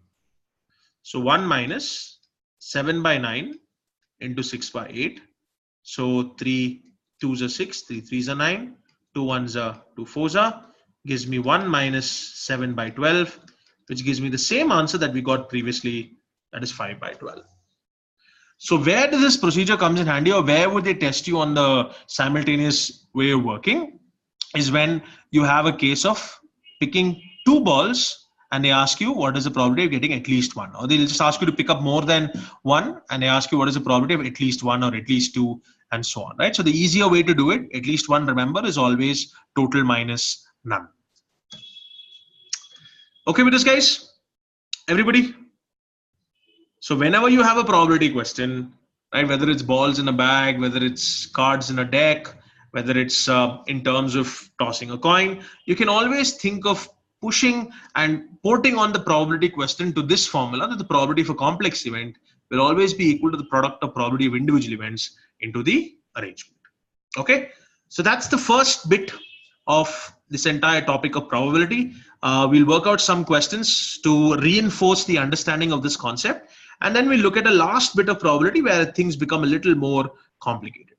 So 1 minus 7 by 9 into 6 by 8. So 3 2s are 6, 3 3s are 9, 2 1s are 2 4s are, gives me 1 minus 7 by 12, which gives me the same answer that we got previously, that is 5 by 12. So where does this procedure comes in handy, or where would they test you on the simultaneous way of working, is when you have a case of picking 2 balls and they ask you what is the probability of getting at least 1, or they'll just ask you to pick up more than 1 and they ask you what is the probability of at least 1 or at least 2 and so on, right? So the easier way to do it, at least 1, remember, is always total minus none. Okay with this, guys? Everybody? So whenever you have a probability question, right, whether it's balls in a bag, whether it's cards in a deck, whether it's in terms of tossing a coin, you can always think of pushing and porting on the probability question to this formula, that the probability for complex event will always be equal to the product of probability of individual events into the arrangement. Okay, so that's the first bit of this entire topic of probability. We'll work out some questions to reinforce the understanding of this concept, and then we'll look at a last bit of probability where things become a little more complicated.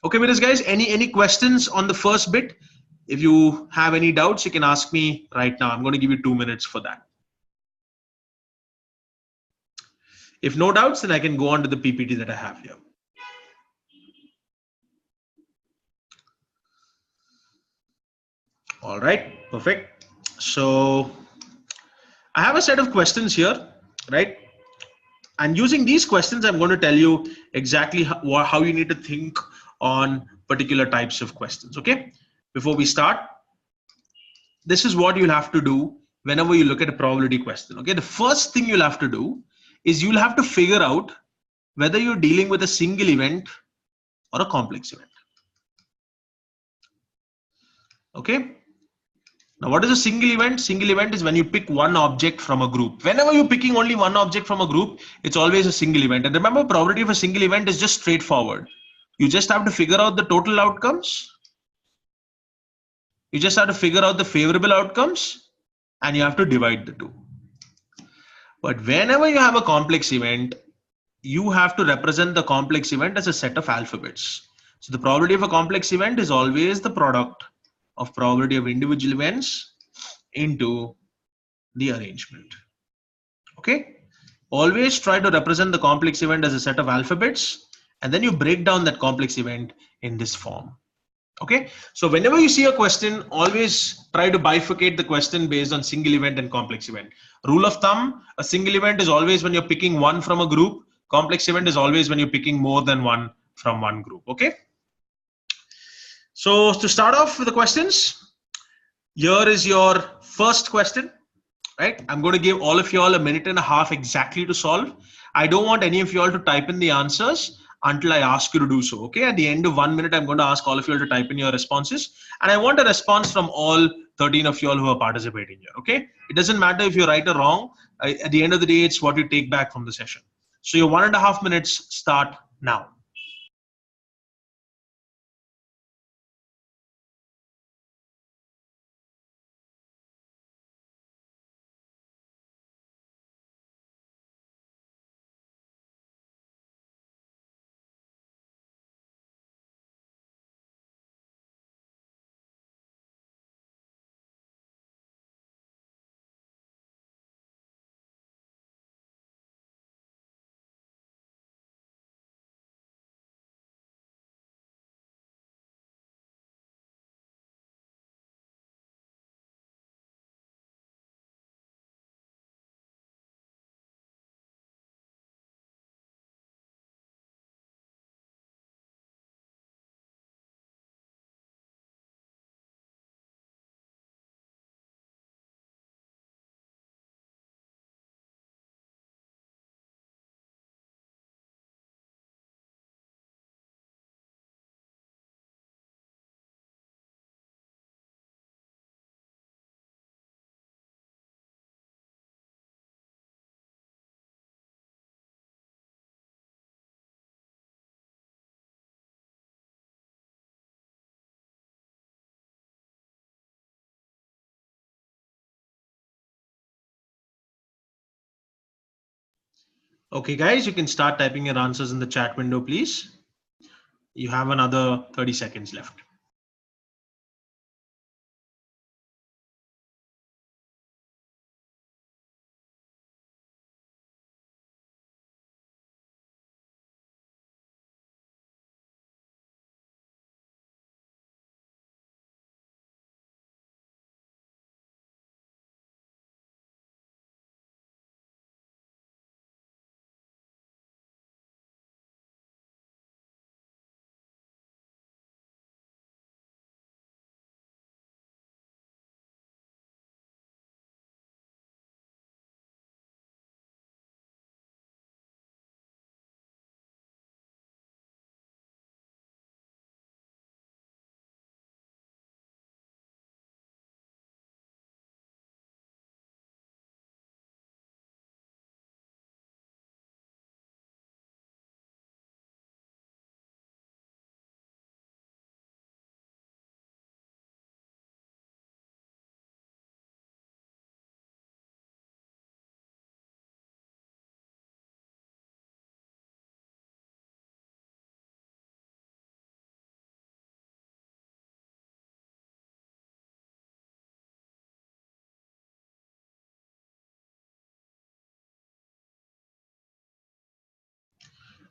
Okay with us, guys? Any questions on the first bit? If you have any doubts, you can ask me right now. I'm going to give you 2 minutes for that. If no doubts, then I can go on to the PPT that I have here. All right, perfect. So I have a set of questions here, right? And using these questions, I'm going to tell you exactly how you need to think on particular types of questions, okay? Before we start, this is what you'll have to do whenever you look at a probability question, okay? The first thing you'll have to do is you'll have to figure out whether you're dealing with a single event or a complex event, okay? Now, what is a single event? Single event is when you pick one object from a group. Whenever you're picking only one object from a group, it's always a single event. And remember, probability of a single event is just straightforward. You just have to figure out the total outcomes. You just have to figure out the favorable outcomes, and you have to divide the two. But whenever you have a complex event, you have to represent the complex event as a set of alphabets. So the probability of a complex event is always the product of probability of individual events into the arrangement. Okay? Always try to represent the complex event as a set of alphabets, and then you break down that complex event in this form. Okay? So whenever you see a question, always try to bifurcate the question based on single event and complex event. Rule of thumb, a single event is always when you're picking one from a group. Complex event is always when you're picking more than one from one group. Okay. So to start off with the questions, here is your first question. Right, I'm going to give all of you all a minute and a half exactly to solve. I don't want any of you all to type in the answers until I ask you to do so. Okay, at the end of 1 minute, I'm going to ask all of you all to type in your responses, and I want a response from all 13 of you all who are participating here. Okay, it doesn't matter if you're right or wrong. At the end of the day, it's what you take back from the session. So your 1.5 minutes start now. Okay, guys, you can start typing your answers in the chat window, please. You have another 30 seconds left.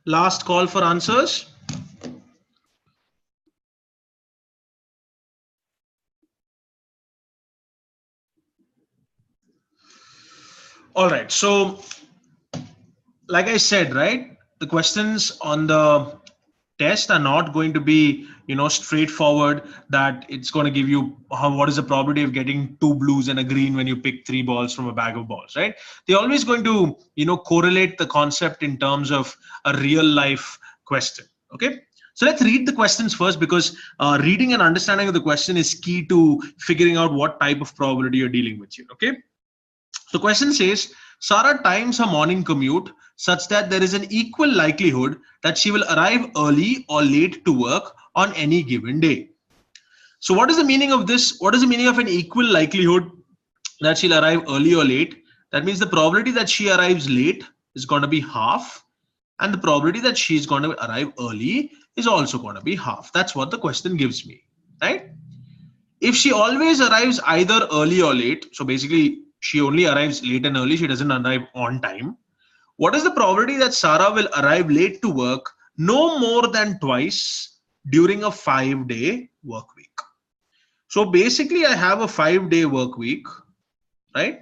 Last call for answers. All right, so like I said, right, the questions on the test are not going to be, straightforward, that it's going to give you what is the probability of getting 2 blues and a green when you pick 3 balls from a bag of balls, right? They're always going to, correlate the concept in terms of a real life question. Okay, so let's read the questions first, because reading and understanding of the question is key to figuring out what type of probability you're dealing with here. Okay, so question says, Sarah times her morning commute such that there is an equal likelihood that she will arrive early or late to work on any given day. So what is the meaning of this? What is the meaning of an equal likelihood that she'll arrive early or late? That means the probability that she arrives late is going to be half, and the probability that she's going to arrive early is also going to be half. That's what the question gives me, right? If she always arrives either early or late, so basically she only arrives late and early, she doesn't arrive on time, what is the probability that Sarah will arrive late to work no more than twice during a 5-day work week? So basically I have a 5-day work week, right?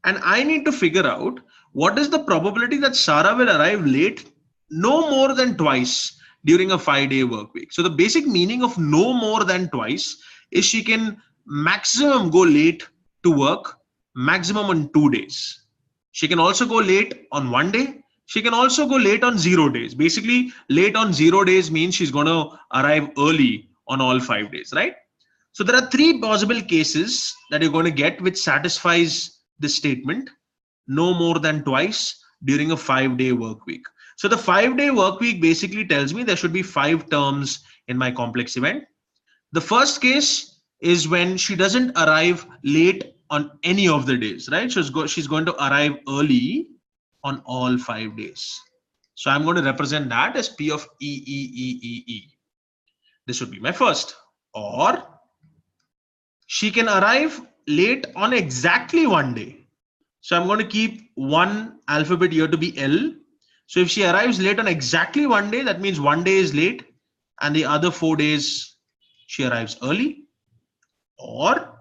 And I need to figure out what is the probability that Sarah will arrive late no more than twice during a 5-day work week. So the basic meaning of no more than twice is she can maximum go late to work, maximum on 2 days. She can also go late on 1 day. She can also go late on 0 days. Basically, late on 0 days means she's going to arrive early on all 5 days, right? So there are 3 possible cases that you're going to get which satisfies this statement, no more than twice during a 5-day work week. So the 5-day work week basically tells me there should be 5 terms in my complex event. The first case is when she doesn't arrive late on any of the days, right? She's going to arrive early on all 5 days. So I'm going to represent that as P of E. This would be my first. Or she can arrive late on exactly 1 day. So I'm going to keep one alphabet here to be L. So if she arrives late on exactly 1 day, that means 1 day is late and the other 4 days she arrives early. Or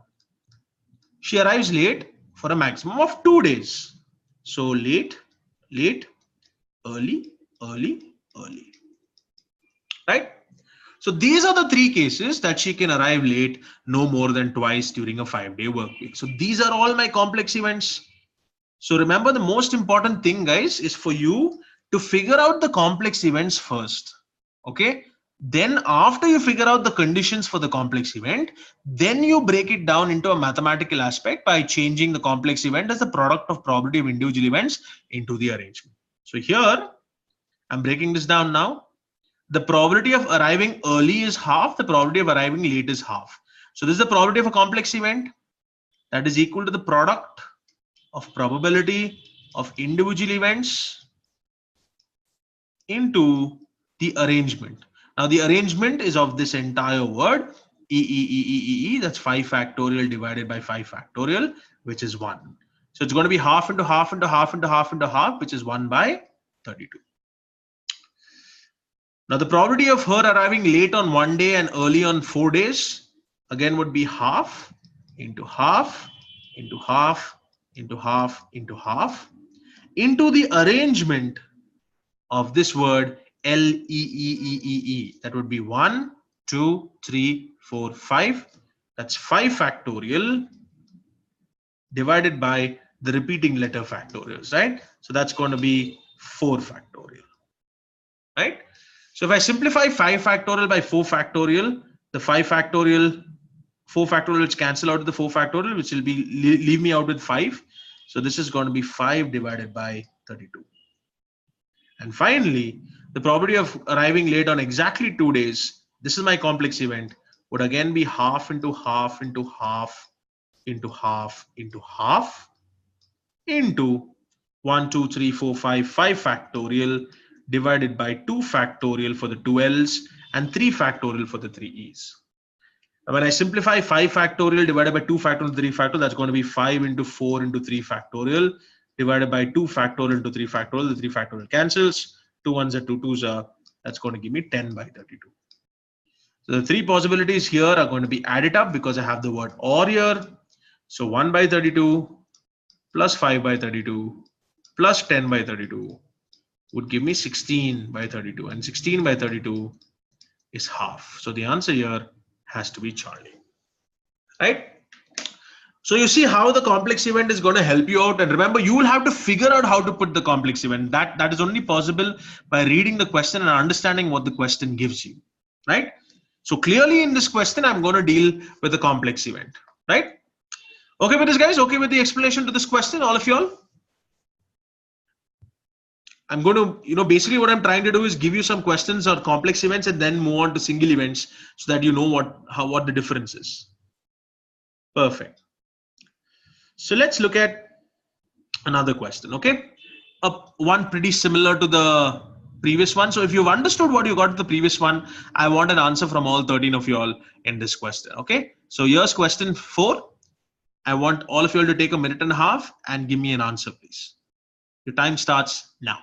she arrives late for a maximum of 2 days. So late, late, early, early, early, right? So these are the 3 cases that she can arrive late no more than twice during a 5-day work week. So these are all my complex events. So remember, the most important thing, guys, is for you to figure out the complex events first. Okay. Then after you figure out the conditions for the complex event, then you break it down into a mathematical aspect by changing the complex event as the product of probability of individual events into the arrangement. So here, I'm breaking this down now. The probability of arriving early is half, the probability of arriving late is half. So this is the probability of a complex event that is equal to the product of probability of individual events into the arrangement. Now the arrangement is of this entire word E. That's 5 factorial divided by 5 factorial, which is 1. So it's going to be half into half into half into half into half, which is 1 by 32. Now the probability of her arriving late on 1 day and early on 4 days again would be half into half into half into half into half into the arrangement of this word L. That would be 1, 2, 3, 4, 5. That's 5 factorial divided by the repeating letter factorials, right? So that's going to be 4 factorial, right? So if I simplify 5 factorial by 4 factorial, the 5 factorial, 4 factorial which cancel out of the 4 factorial, which will be leave me out with 5. So this is going to be 5 divided by 32. And finally, the probability of arriving late on exactly 2 days, this is my complex event, would again be half into half into half into half into half into 1, 2, 3, 4, 5, 5 factorial divided by 2 factorial for the 2 L's and 3 factorial for the 3 E's. And when I simplify 5 factorial divided by 2 factorial, 3 factorial, that's going to be 5 into 4 into 3 factorial divided by 2 factorial into 3 factorial. The 3 factorial cancels. 2 ones are 2 twos are, that's going to give me 10 by 32. So the 3 possibilities here are going to be added up because I have the word or here. So 1 by 32 plus 5 by 32 plus 10 by 32 would give me 16 by 32, and 16 by 32 is half. So the answer here has to be Charlie, right? So you see how the complex event is going to help you out. And remember, you will have to figure out how to put the complex event. That is only possible by reading the question and understanding what the question gives you, right? So clearly in this question, I'm going to deal with the complex event, right? Okay with this, guys? Okay with the explanation to this question, all of y'all? I'm going to, basically what I'm trying to do is give you some questions or complex events and then move on to single events so that you know what the difference is. Perfect. So let's look at another question, okay? One pretty similar to the previous one. So if you've understood what you got to the previous one, I want an answer from all 13 of you all in this question, okay? So here's question 4. I want all of you all to take a minute and a half and give me an answer, please. Your time starts now.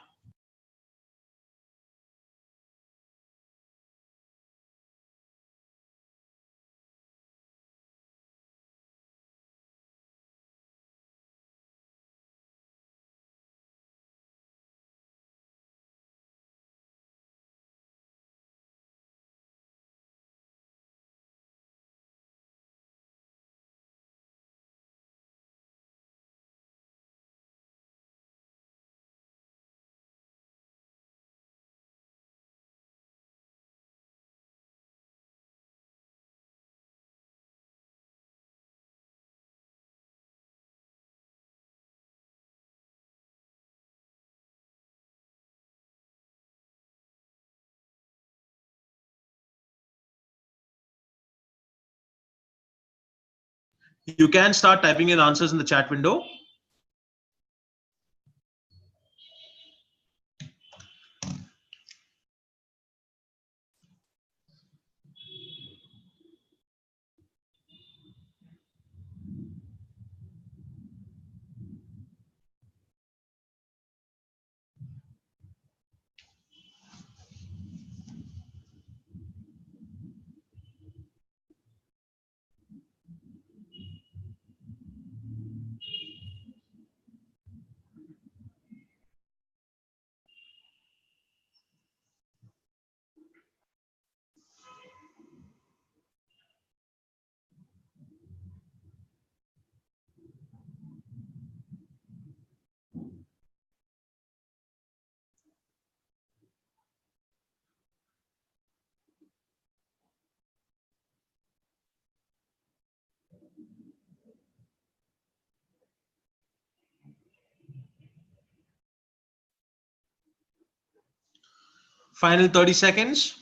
You can start typing in answers in the chat window. Final 30 seconds.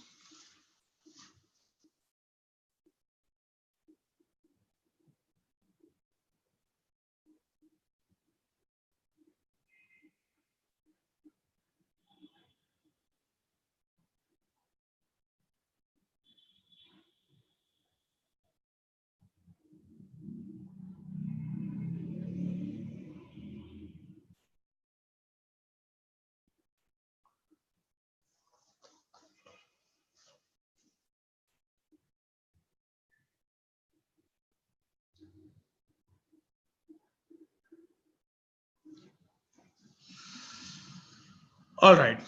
All right.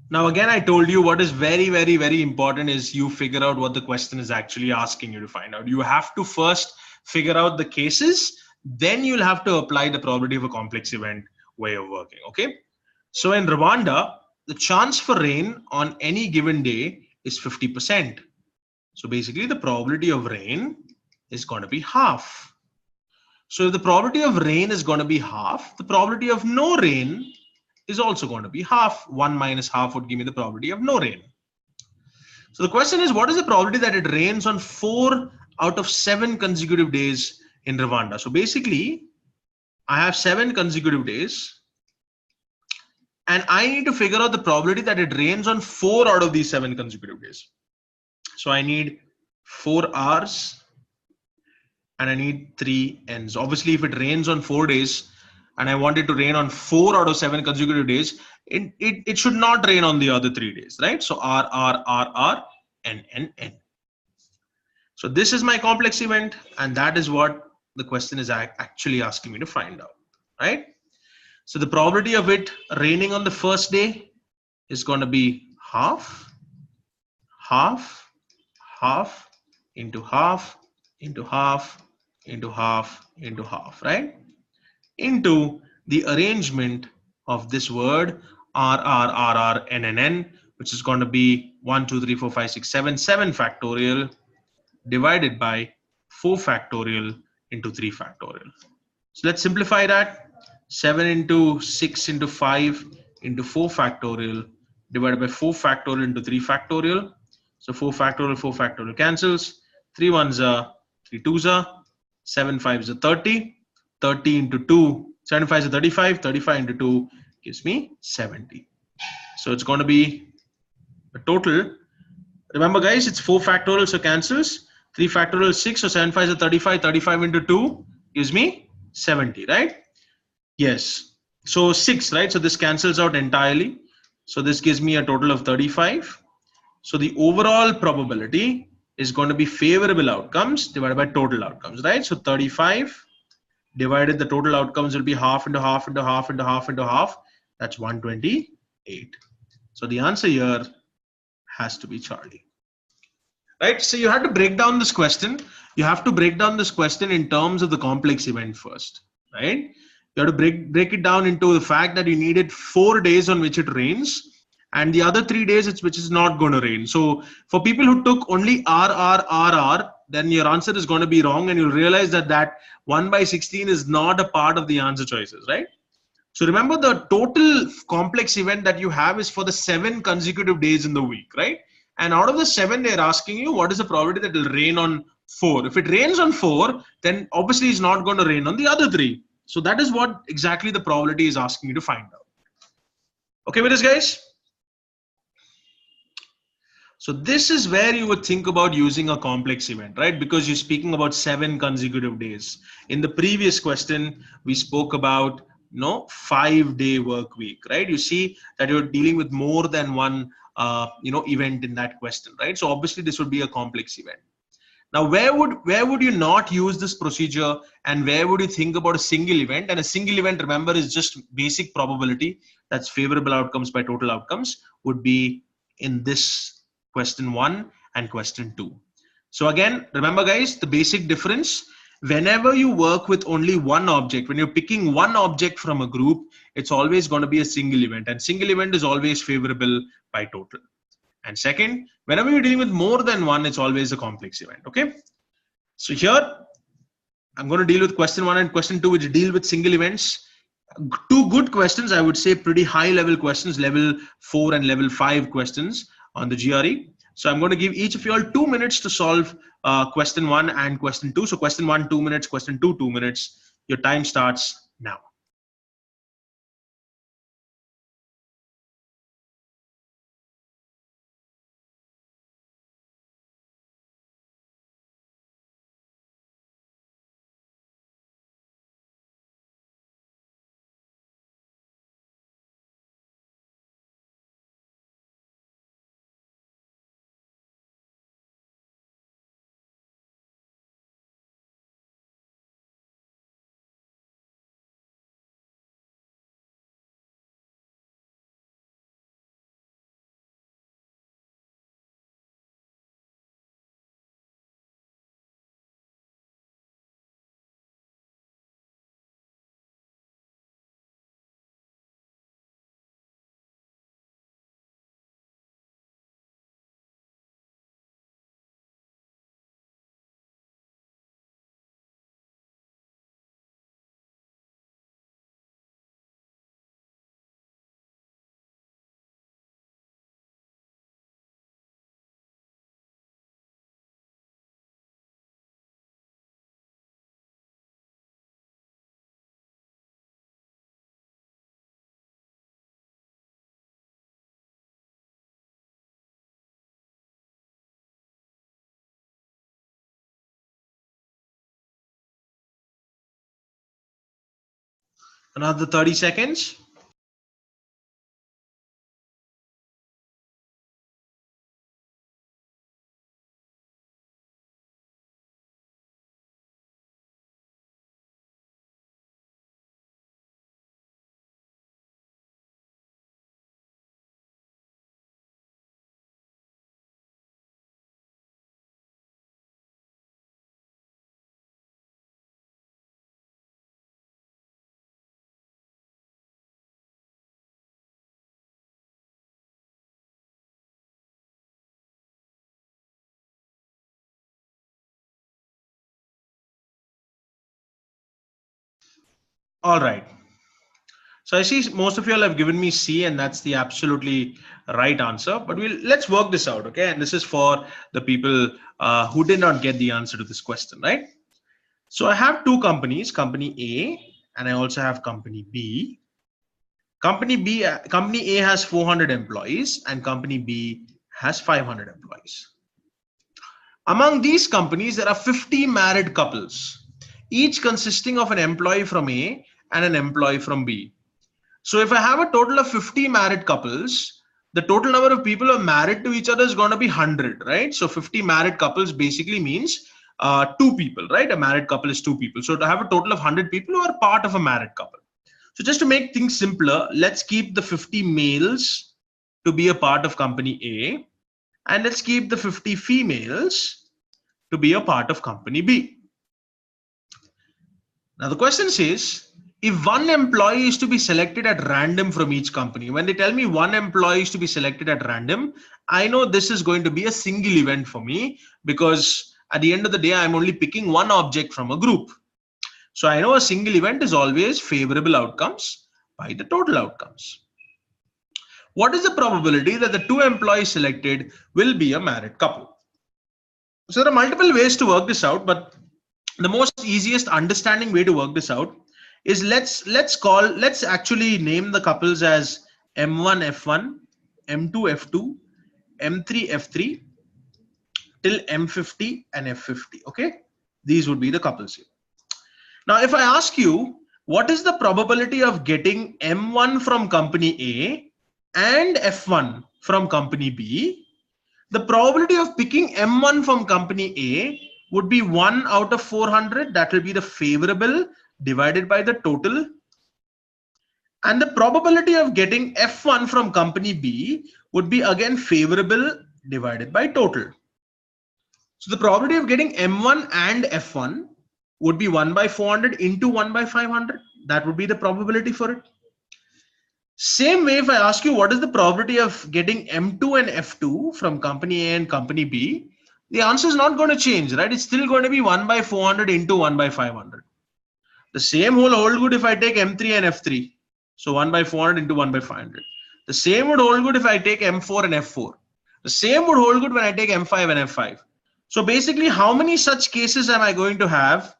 Now, again, I told you what is very, very, very important is you figure out what the question is actually asking you to find out. You have to first figure out the cases, then you'll have to apply the probability of a complex event way of working. Okay. So in Rwanda, the chance for rain on any given day is 50%. So basically, the probability of rain is going to be half. So if the probability of rain is going to be half, the probability of no rain is also going to be half. 1 minus half would give me the probability of no rain. So the question is, what is the probability that it rains on 4 out of 7 consecutive days in Rwanda? So basically, I have 7 consecutive days, and I need to figure out the probability that it rains on 4 out of these 7 consecutive days. So I need 4 hours and I need 3 n's. Obviously, if it rains on 4 days and I want it to rain on 4 out of 7 consecutive days, it should not rain on the other 3 days, right? So R, N. So this is my complex event, and that is what the question is actually asking me to find out, right? So the probability of it raining on the first day is going to be half into half into half into half into half, right? Into the arrangement of this word R, N, which is going to be 1, 2, 3, 4, 5, 6, 7, 7 factorial divided by 4 factorial into 3 factorial. So let's simplify that. 7 into 6 into 5 into 4 factorial divided by 4 factorial into 3 factorial. So 4 factorial cancels. 3 ones are 3 twos are 7 fives are 30. 30 into 2, 75 is 35. 35 into 2 gives me 70. So it's going to be a total. Remember, guys, it's 4 factorial, so cancels. 3 factorial is 6, so 7 5 is 35. 35 into 2 gives me 70, right? Yes. So 6, right? So this cancels out entirely. So this gives me a total of 35. So the overall probability is going to be favorable outcomes divided by total outcomes, right? So 35 divided the total outcomes will be half into half into half into half into half. That's 128. So the answer here has to be Charlie. Right? So you have to break down this question. You have to break down this question in terms of the complex event first, right? You have to break it down into the fact that you needed 4 days on which it rains, and the other 3 days which is not going to rain. So for people who took only R, then your answer is going to be wrong, and you'll realize that 1 by 16 is not a part of the answer choices, right? So remember, the total complex event that you have is for the 7 consecutive days in the week, right? And out of the 7, they're asking you what is the probability that it will rain on 4. If it rains on 4, then obviously it's not going to rain on the other 3. So that is what exactly the probability is asking you to find out. Okay with this, guys? So this is where you would think about using a complex event, right? Because you're speaking about 7 consecutive days. In the previous question, we spoke about 5-day work week, right? You see that you're dealing with more than one event in that question, right? So obviously this would be a complex event. Now, where would you not use this procedure, and where would you think about a single event? And a single event, remember, is just basic probability. That's favorable outcomes by total outcomes, would be in this question 1 and question 2. So again, remember guys, the basic difference, whenever you work with only one object, when you're picking one object from a group, it's always going to be a single event, and single event is always favorable by total. And second, whenever you're dealing with more than one, it's always a complex event. Okay. So here, I'm going to deal with question 1 and question 2, which deal with single events. 2 good questions, I would say, pretty high level questions, level 4 and level 5 questions on the GRE. So I'm going to give each of you all 2 minutes to solve question 1 and question 2. So question 1, 2 minutes, question 2, 2 minutes. Your time starts now. Another 30 seconds. All right. So I see most of you all have given me C, and that's the absolutely right answer. But let's work this out, okay? And this is for the people who did not get the answer to this question, right? So I have 2 companies, company A, and I also have company B. Company A has 400 employees, and company B has 500 employees. Among these companies, there are 50 married couples, each consisting of an employee from A and an employee from B. So if I have a total of 50 married couples, the total number of people who are married to each other is going to be 100, right? So 50 married couples basically means 2 people, right? A married couple is 2 people. So to have a total of 100 people who are part of a married couple. So just to make things simpler, let's keep the 50 males to be a part of company A, and let's keep the 50 females to be a part of company B. Now the question says, if one employee is to be selected at random from each company, when they tell me one employee is to be selected at random, I know this is going to be a single event for me, because at the end of the day, I'm only picking one object from a group. So I know a single event is always favorable outcomes by the total outcomes. what is the probability that the two employees selected will be a married couple? So there are multiple ways to work this out, but the most easiest understanding way to work this out is let's actually name the couples as M1 F1, M2 F2, M3 F3 till M50 and F50. Okay, these would be the couples here. Now, if I ask you, what is the probability of getting M1 from company A and F1 from company B? The probability of picking M1 from company A would be 1 out of 400. That will be the favorable divided by the total. And the probability of getting F1 from company B would be again favorable divided by total. So the probability of getting M1 and F1 would be 1 by 400 into 1 by 500. That would be the probability for it. Same way, if I ask you what is the probability of getting M2 and F2 from company A and company B, the answer is not going to change, right? It's still going to be 1 by 400 into 1 by 500. The same will hold good if I take M3 and F3. So 1 by 400 into 1 by 500. The same would hold good if I take M4 and F4. The same would hold good when I take M5 and F5. So basically, how many such cases am I going to have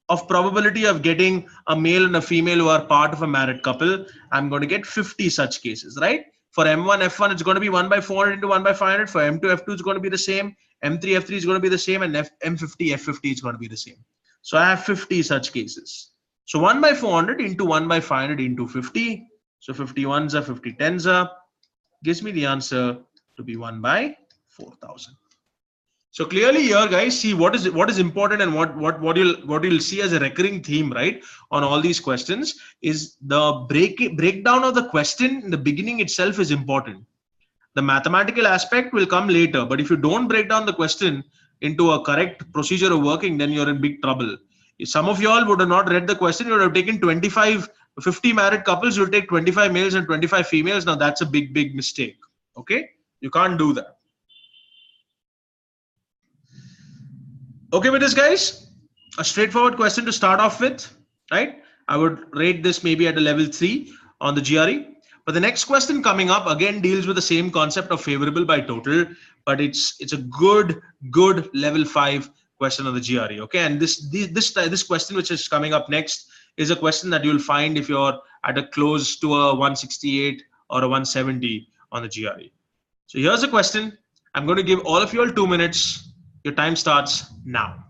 of probability of getting a male and a female who are part of a married couple? I'm going to get 50 such cases, right? For M1, F1, it's going to be 1 by 400 into 1 by 500. For M2, F2, it's going to be the same. M3, F3 is going to be the same. And M50, F50 is going to be the same. So I have 50 such cases. So 1 by 400 into 1 by 500 into 50. So 50 ones are 50 tens are. Gives me the answer to be 1 by 4,000. So clearly here, guys, see what is important and what you'll see as a recurring theme, right, on all these questions is the breakdown of the question in the beginning itself is important. The mathematical aspect will come later, but if you don't break down the question into a correct procedure of working, then you're in big trouble. If some of y'all would have not read the question, you would have taken 50 married couples, you'll take 25 males and 25 females. Now that's a big mistake. Okay, you can't do that. Okay with this, guys? A straightforward question to start off with, right? I would rate this maybe at a level 3 on the GRE. But the next question coming up again deals with the same concept of favorable by total, but it's a good level 5 question on the GRE. Okay, and this question which is coming up next is a question that you'll find if you're at a close to a 168 or a 170 on the GRE. So here's a question. I'm going to give all of you all 2 minutes. Your time starts now.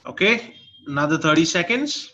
Okay, another 30 seconds.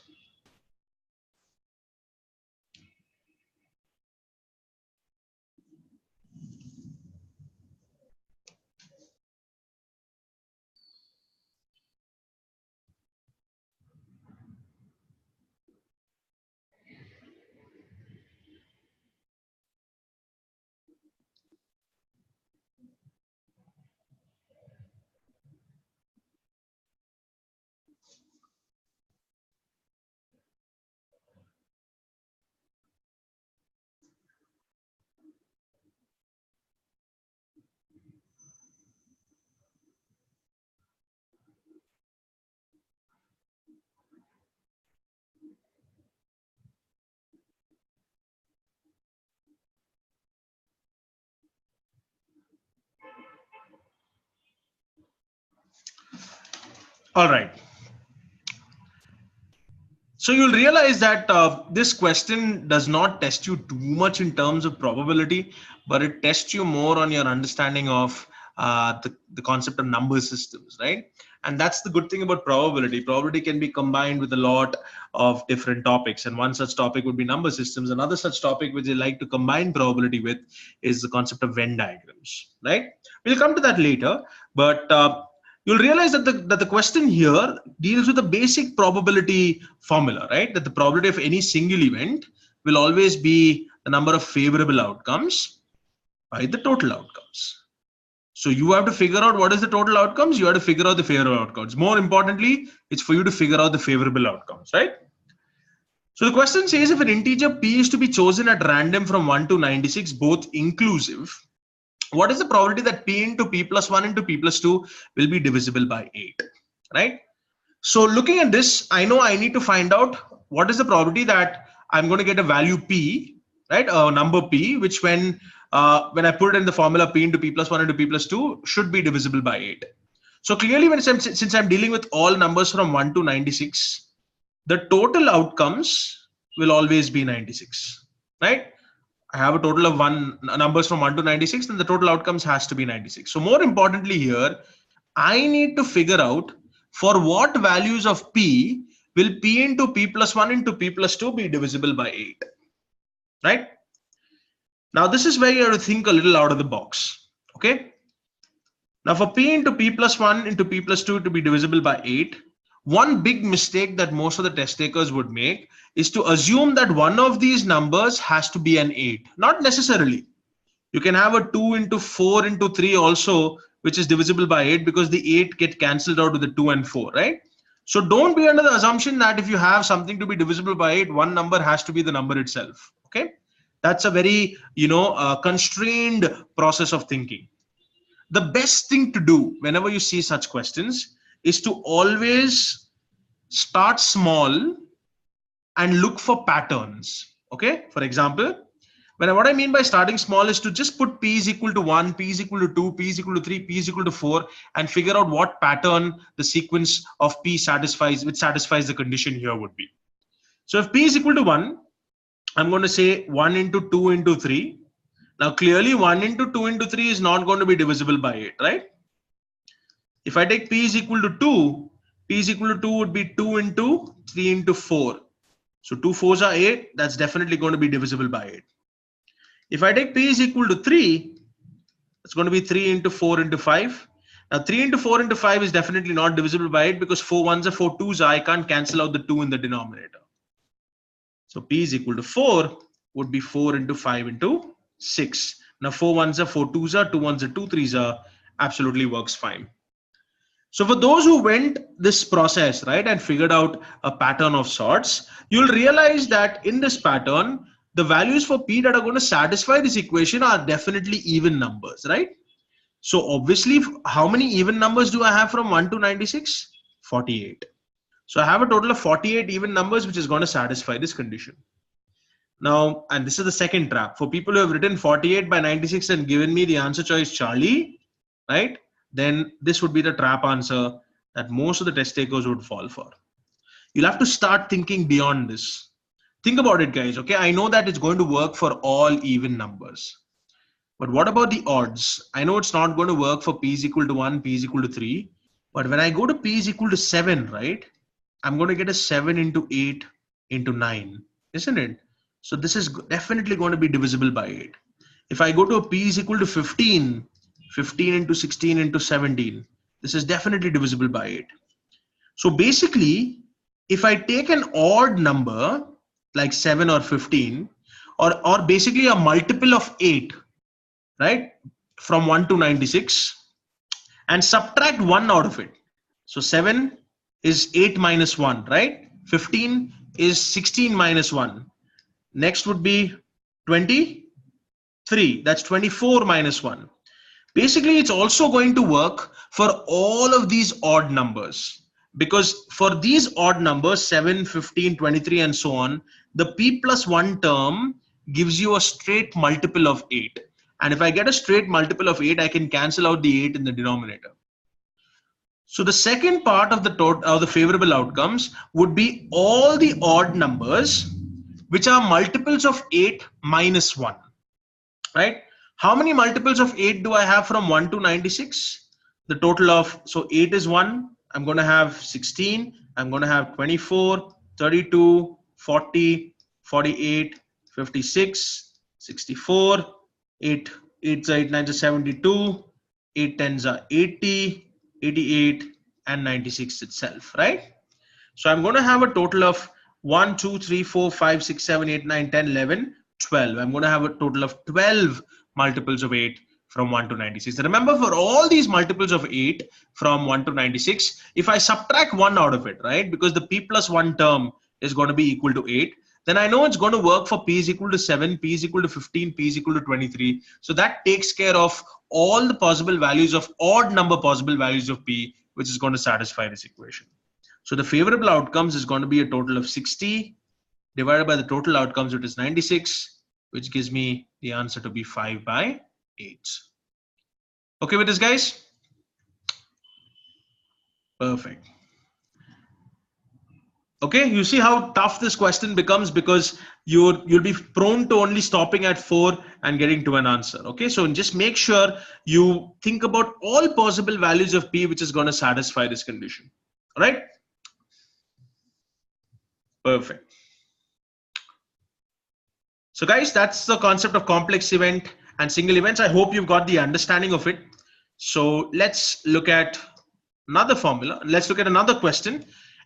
All right. So you'll realize that this question does not test you too much in terms of probability, but it tests you more on your understanding of the concept of number systems, right? And that's the good thing about probability. Probability can be combined with a lot of different topics. And one such topic would be number systems. Another such topic which I like to combine probability with is the concept of Venn diagrams, right? We'll come to that later, but you'll realize that the question here deals with a basic probability formula, right? That the probability of any single event will always be the number of favorable outcomes by the total outcomes. So you have to figure out what is the total outcomes. You have to figure out the favorable outcomes. More importantly, it's for you to figure out the favorable outcomes, right? So the question says if an integer p is to be chosen at random from 1 to 96, both inclusive, what is the probability that p into p plus 1 into p plus 2 will be divisible by 8, right? So looking at this, I know I need to find out what is the probability that I'm going to get a value p, right? A number p, which when I put it in the formula p into p plus 1 into p plus 2 should be divisible by 8. So clearly, since I'm dealing with all numbers from 1 to 96, the total outcomes will always be 96, right? I have a total of numbers from 1 to 96, then the total outcomes has to be 96. So more importantly here, I need to figure out for what values of p will p into p plus 1 into p plus 2 be divisible by 8, right? Now this is where you have to think a little out of the box, okay? Now for p into p plus 1 into p plus 2 to be divisible by 8, one big mistake that most of the test takers would make is to assume that one of these numbers has to be an 8. Not necessarily. You can have a 2 into 4 into 3 also, which is divisible by 8 because the 8 get cancelled out with the 2 and 4, right? So don't be under the assumption that if you have something to be divisible by 8, one number has to be the number itself, okay? That's a very, constrained process of thinking. The best thing to do whenever you see such questions is to always start small and look for patterns, okay? For example, what I mean by starting small is to just put p is equal to 1, p is equal to 2, p is equal to 3, p is equal to 4, and figure out what pattern the sequence of p satisfies, which satisfies the condition here would be. So if p is equal to 1, I'm going to say 1 into 2 into 3. Now clearly 1 into 2 into 3 is not going to be divisible by 8, right? If I take p is equal to 2, p is equal to 2 would be 2 into 3 into 4. So 2 4s are 8. That's definitely going to be divisible by 8. If I take p is equal to 3, it's going to be 3 into 4 into 5. Now 3 into 4 into 5 is definitely not divisible by 8 because 4 1s are 4 2s are. I can't cancel out the 2 in the denominator. So p is equal to 4 would be 4 into 5 into 6. Now 4 1s are 4 2s are, 2 1s are 2 3s are, absolutely works fine. So for those who went this process, right, and figured out a pattern of sorts, you'll realize that in this pattern, the values for p that are going to satisfy this equation are definitely even numbers, right? So obviously, how many even numbers do I have from 1 to 96? 48. So I have a total of 48 even numbers, which is going to satisfy this condition. Now, and this is the second trap. For people who have written 48 by 96 and given me the answer choice Charlie, right? Then this would be the trap answer that most of the test takers would fall for. You'll have to start thinking beyond this. Think about it, guys, okay? I know that it's going to work for all even numbers. But what about the odds? I know it's not going to work for p is equal to 1, p is equal to 3. But when I go to p is equal to 7, right? I'm going to get a 7 into 8 into 9, isn't it? So this is definitely going to be divisible by 8. If I go to a p is equal to 15, 15 into 16 into 17, this is definitely divisible by 8. So basically, if I take an odd number like 7 or 15, or basically a multiple of 8, right, from 1 to 96, and subtract 1 out of it. So 7 is 8 minus 1, right? 15 is 16 minus 1. Next would be 23. That's 24 minus 1. Basically, it's also going to work for all of these odd numbers, because for these odd numbers, 7, 15, 23, and so on, the p plus 1 term gives you a straight multiple of 8. And if I get a straight multiple of 8, I can cancel out the 8 in the denominator. So the second part of the favorable outcomes would be all the odd numbers which are multiples of 8 minus 1, right? How many multiples of 8 do I have from 1 to 96? The total of, so 8 is 1, I'm going to have 16, I'm going to have 24, 32, 40, 48, 56, 64, 8, 8 8 9 are 72, 8 10s are 80, 88, and 96 itself, right? So I'm going to have a total of 1, 2, 3, 4, 5, 6, 7, 8, 9, 10, 11, 12. I'm going to have a total of 12 multiples of 8 from 1 to 96. Remember, for all these multiples of 8 from 1 to 96, if I subtract 1 out of it, right, because the p plus 1 term is going to be equal to 8, then I know it's going to work for p is equal to 7, p is equal to 15, p is equal to 23. So that takes care of all the possible values of odd number possible values of p, which is going to satisfy this equation. So the favorable outcomes is going to be a total of 60 divided by the total outcomes, which is 96, which gives me the answer to be 5 by 8. Okay with this, guys? Perfect. Okay, you see how tough this question becomes because you'll be prone to only stopping at 4 and getting to an answer. Okay, so just make sure you think about all possible values of p which is going to satisfy this condition. All right? Perfect. So guys, that's the concept of complex event and single events. I hope you've got the understanding of it. So let's look at another formula. Let's look at another question.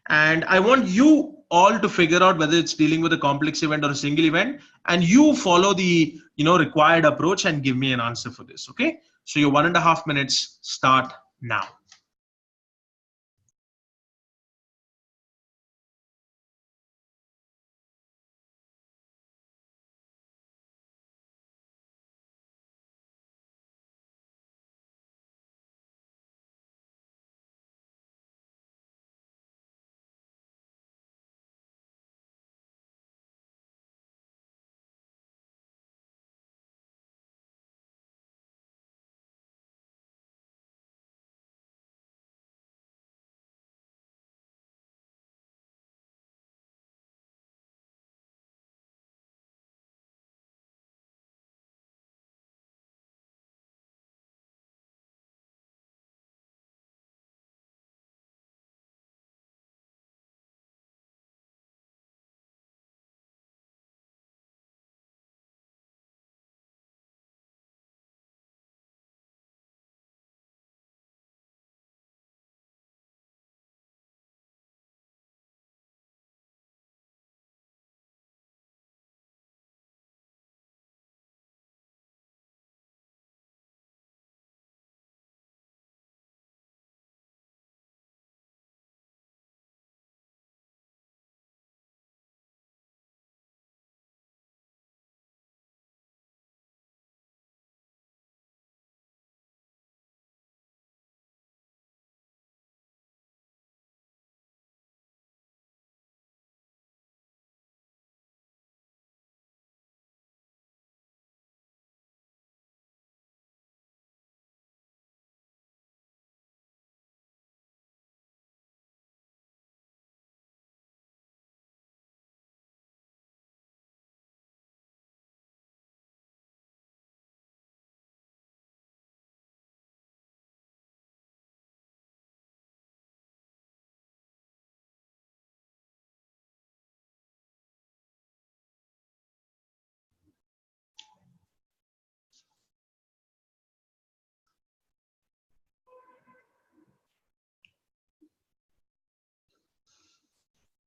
And I want you all to figure out whether it's dealing with a complex event or a single event. And you follow the required approach and give me an answer for this. Okay. So your 1.5 minutes start now.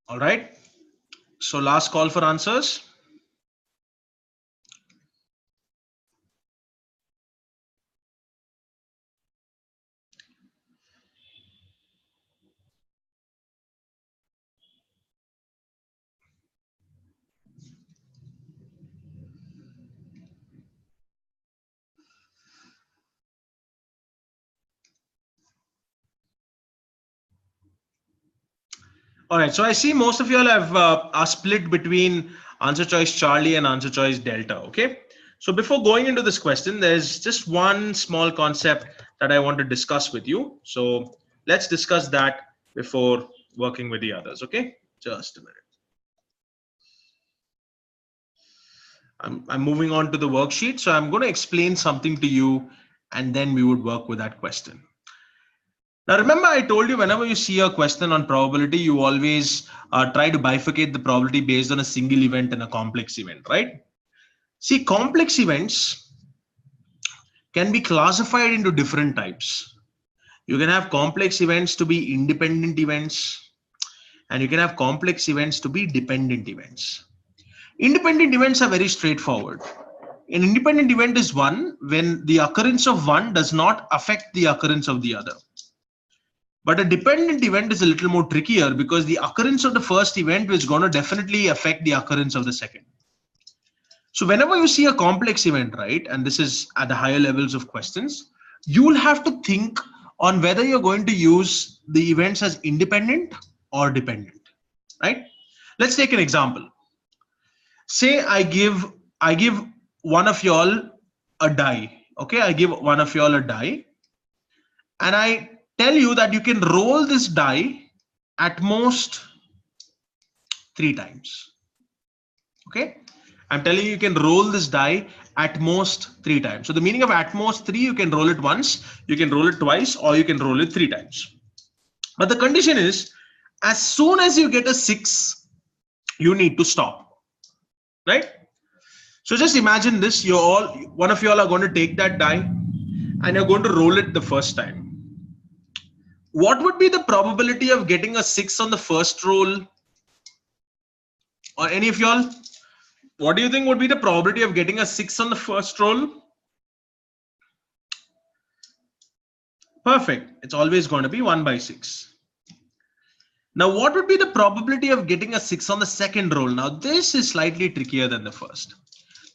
All right. So last call for answers. All right, so I see most of you all have are split between answer choice Charlie and answer choice Delta. Okay, so before going into this question, there's just one small concept that I want to discuss with you. So Let's discuss that before working with the others. Okay, just a minute. I'm moving on to the worksheet. So I'm going to explain something to you and then we would work with that question. Now, remember I told you whenever you see a question on probability, you always try to bifurcate the probability based on a single event and a complex event, right? See, complex events can be classified into different types. You can have complex events to be independent events, and you can have complex events to be dependent events. Independent events are very straightforward. An independent event is one when the occurrence of one does not affect the occurrence of the other. But a dependent event is a little more trickier because the occurrence of the first event is going to definitely affect the occurrence of the second. So whenever you see a complex event, right, and this is at the higher levels of questions, you will have to think on whether you're going to use the events as independent or dependent, right? Let's take an example. Say I give one of y'all a die. Okay, I give one of y'all a die, and I tell you that you can roll this die at most 3 times. Okay, I'm telling you can roll this die at most 3 times. So the meaning of at most 3, you can roll it once, you can roll it twice, or you can roll it 3 times. But the condition is, as soon as you get a 6, you need to stop, right? So just imagine this, one of you all are going to take that die and you're going to roll it the first time. What would be the probability of getting a 6 on the first roll? Or any of y'all? What do you think would be the probability of getting a 6 on the first roll? Perfect. It's always going to be 1 by 6. Now, what would be the probability of getting a 6 on the second roll? Now, this is slightly trickier than the first.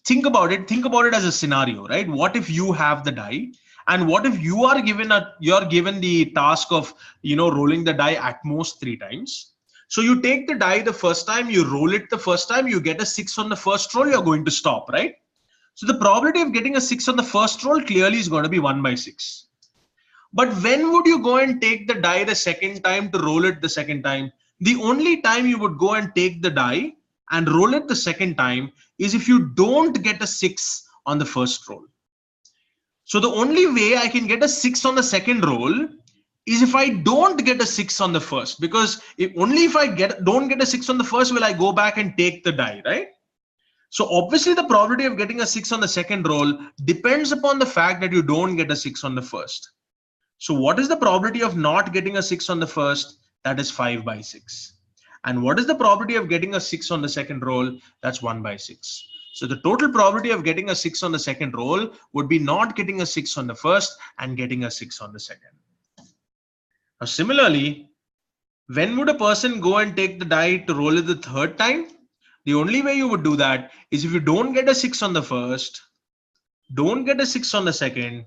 Think about it. Think about it as a scenario, right? What if you have the die, and what if you are given the task of rolling the die at most 3 times? So you take the die the first time, you roll it the first time, you get a 6 on the first roll, you're going to stop, right? So the probability of getting a 6 on the first roll clearly is going to be 1 by 6. But when would you go and take the die the second time to roll it the second time? The only time you would go and take the die and roll it the second time is if you don't get a 6 on the first roll. So the only way I can get a 6 on the second roll is if I don't get a 6 on the first, because only if I don't get a 6 on the first will I go back and take the die, right? So obviously the probability of getting a 6 on the second roll depends upon the fact that you don't get a 6 on the first. So what is the probability of not getting a 6 on the first? That is 5 by 6. And what is the probability of getting a 6 on the second roll? That's 1 by 6. So the total probability of getting a 6 on the second roll would be not getting a 6 on the first and getting a 6 on the second. Now, similarly, when would a person go and take the die to roll it the third time? The only way you would do that is if you don't get a 6 on the first, don't get a 6 on the second,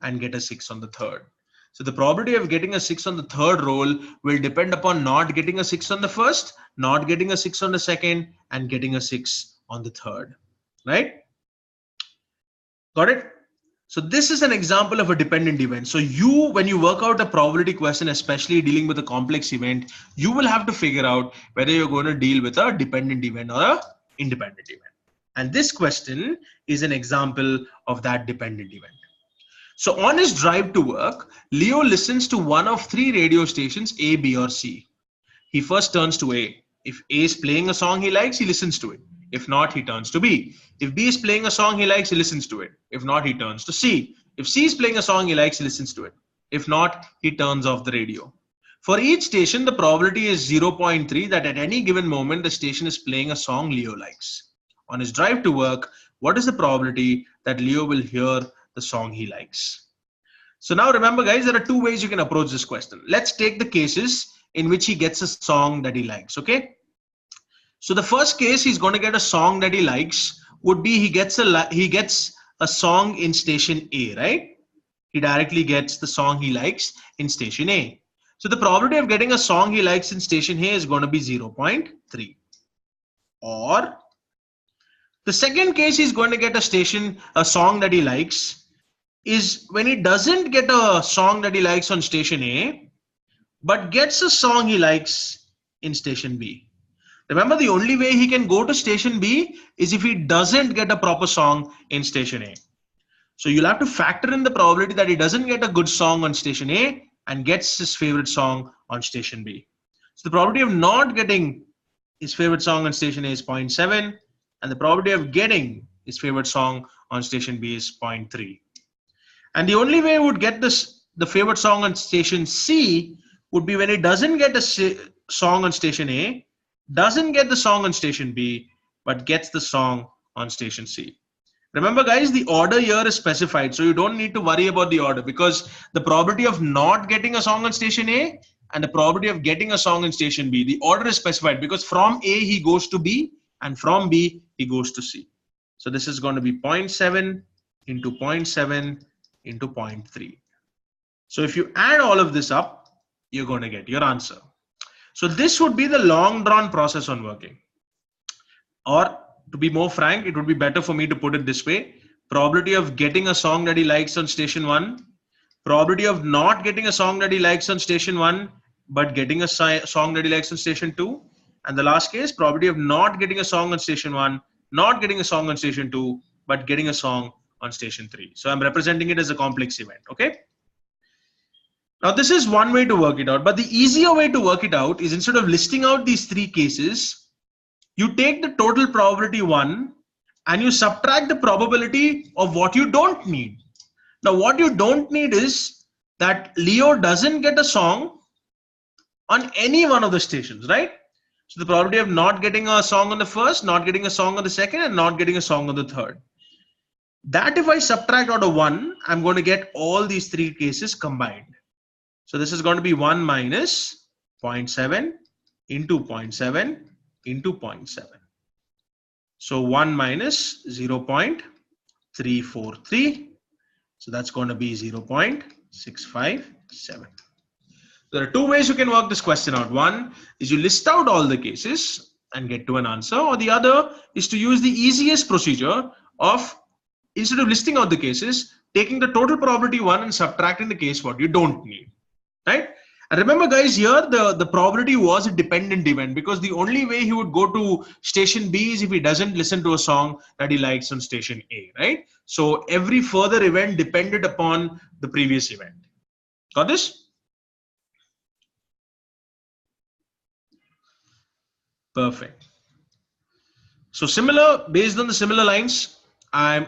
and get a 6 on the third. So the probability of getting a 6 on the third roll will depend upon not getting a 6 on the first, not getting a 6 on the second, and getting a 6 on the third, right? Got it? So this is an example of a dependent event. So when you work out a probability question, especially dealing with a complex event, you will have to figure out whether you're going to deal with a dependent event or a independent event. And this question is an example of that dependent event. So on his drive to work, Leo listens to one of 3 radio stations, A, B, or C. He first turns to A. If A is playing a song he likes, he listens to it. If not, he turns to B. If B is playing a song he likes, he listens to it. If not, he turns to C. If C is playing a song he likes, he listens to it. If not, he turns off the radio. For each station, the probability is 0.3 that at any given moment, the station is playing a song Leo likes. On his drive to work, what is the probability that Leo will hear the song he likes? So now remember, guys, there are 2 ways you can approach this question. Let's take the cases in which he gets a song that he likes, okay? So the first case he's going to get a song that he likes would be he gets a song in station A, right? He directly gets the song he likes in station A. So the probability of getting a song he likes in station A is going to be 0.3. Or the second case he's going to get a song that he likes is when he doesn't get a song that he likes on station A, but gets a song he likes in station B. Remember, the only way he can go to station B is if he doesn't get a proper song in station A. So you'll have to factor in the probability that he doesn't get a good song on station A and gets his favorite song on station B. So the probability of not getting his favorite song on station A is 0.7, and the probability of getting his favorite song on station B is 0.3. And the only way he would get the favorite song on station C would be when he doesn't get a song on station A, doesn't get the song on station B, but gets the song on station C. Remember guys, the order here is specified, so you don't need to worry about the order, because the probability of not getting a song on station A and the probability of getting a song in station B, the order is specified because from A he goes to B and from B he goes to C. So this is going to be 0.7 into 0.7 into 0.3. So if you add all of this up, you're going to get your answer. So this would be the long drawn process on working. Or to be more frank, it would be better for me to put it this way: probability of getting a song that he likes on station 1, probability of not getting a song that he likes on station 1 but getting a song that he likes on station 2, and the last case, probability of not getting a song on station 1, not getting a song on station 2 but getting a song on station 3. So I'm representing it as a complex event. Okay, now this is one way to work it out, but the easier way to work it out is, instead of listing out these 3 cases, you take the total probability 1 and you subtract the probability of what you don't need. Now what you don't need is that Leo doesn't get a song on any one of the stations, right? So the probability of not getting a song on the first, not getting a song on the second, and not getting a song on the third. That if I subtract out of 1, I'm going to get all these 3 cases combined. So this is going to be 1 minus 0.7 into 0.7 into 0.7. So 1 minus 0.343. So that's going to be 0.657. There are 2 ways you can work this question out. One is you list out all the cases and get to an answer, or the other is to use the easiest procedure of, instead of listing out the cases, taking the total probability 1 and subtracting the case what you don't need, right? And remember guys, here the probability was a dependent event, because the only way he would go to station B is if he doesn't listen to a song that he likes on station A, right? So every further event depended upon the previous event. Got this? Perfect. So similar, based on the similar lines, I'm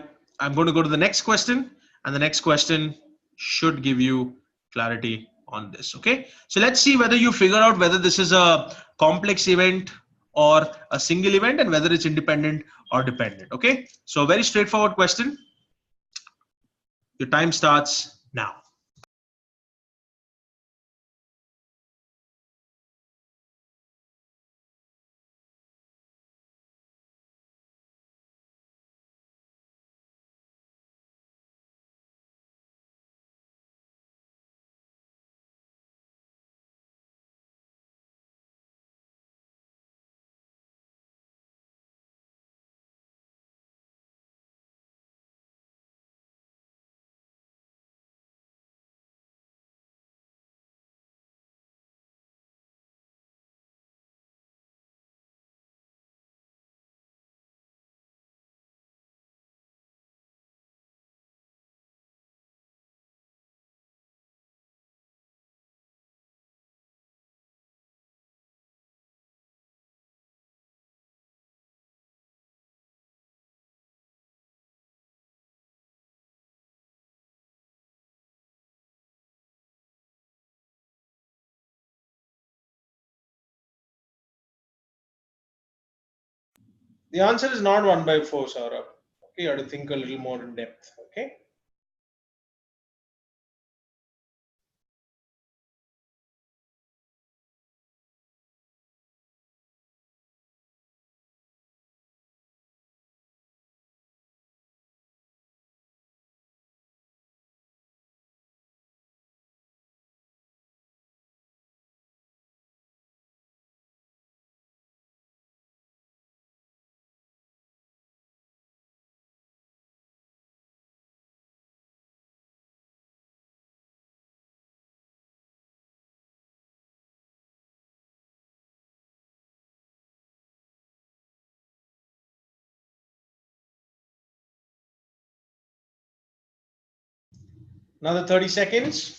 going to go to the next question, and the next question should give you clarity on this. Okay, so let's see whether you figure out whether this is a complex event or a single event, and whether it's independent or dependent. Okay, so very straightforward question. Your time starts now. The answer is not 1/4, Saurabh. Okay, you have to think a little more in depth. Okay. Another 30 seconds.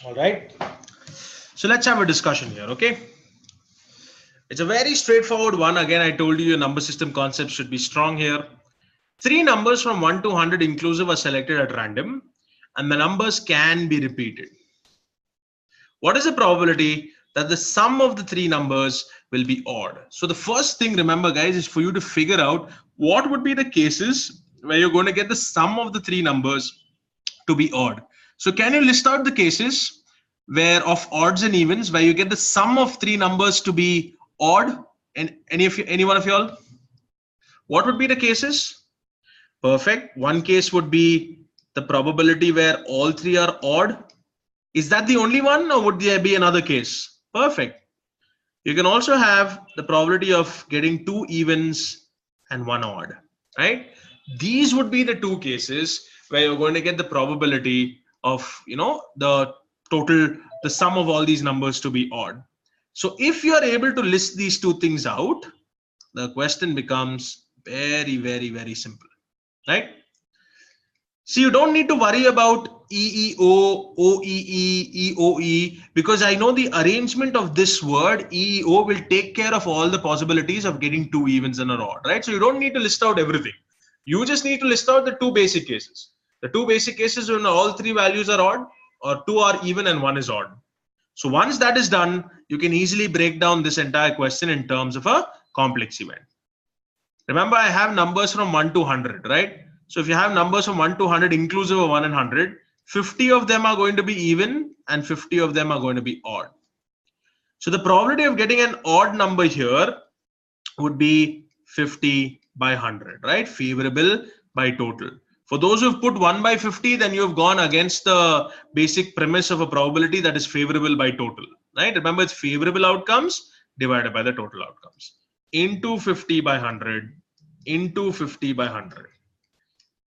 All right. So let's have a discussion here, okay? It's a very straightforward one. Again, I told you your number system concept should be strong here. Three numbers from 1 to 100 inclusive are selected at random, and the numbers can be repeated. What is the probability that the sum of the three numbers will be odd? So the first thing, remember guys, is for you to figure out what would be the cases where you're going to get the sum of the three numbers to be odd. So can you list out the cases where of odds and evens where you get the sum of three numbers to be odd? And any one of y'all? What would be the cases? Perfect. One case would be the probability where all three are odd. Is that the only one, or would there be another case? Perfect. You can also have the probability of getting two evens and one odd, right? These would be the two cases where you're going to get the probability of, the total, the sum of all these numbers to be odd. So if you are able to list these two things out, the question becomes very, very, very simple, right? So you don't need to worry about EEO, OEE, EOE, because I know the arrangement of this word EEO will take care of all the possibilities of getting two evens and an odd, right? So you don't need to list out everything. You just need to list out the two basic cases. The two basic cases when all three values are odd, or two are even and one is odd. So once that is done, you can easily break down this entire question in terms of a complex event. Remember, I have numbers from 1 to 100, right? So if you have numbers from 1 to 100 inclusive of 1 and 100, 50 of them are going to be even and 50 of them are going to be odd. So the probability of getting an odd number here would be 50 by 100, right? Favorable by total. For those who've put 1 by 50, then you've gone against the basic premise of a probability that is favorable by total, right? Remember, it's favorable outcomes divided by the total outcomes into 50 by 100 into 50 by 100,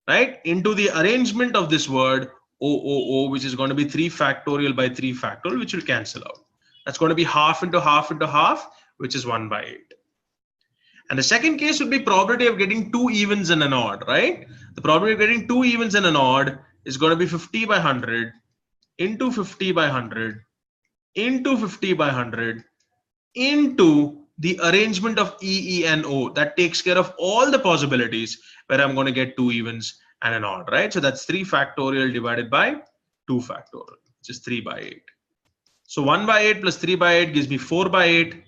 right? Into the arrangement of this word OOO, which is going to be 3 factorial by 3 factorial, which will cancel out. That's going to be half into half into half, which is 1 by 8. And the second case would be probability of getting two evens and an odd, right? The probability of getting two evens and an odd is going to be 50 by 100 into 50 by 100 into 50 by 100 into the arrangement of E, E, and O that takes care of all the possibilities where I'm going to get two evens and an odd, right? So that's 3 factorial divided by 2 factorial, which is 3 by 8. So 1 by 8 plus 3 by 8 gives me 4 by 8,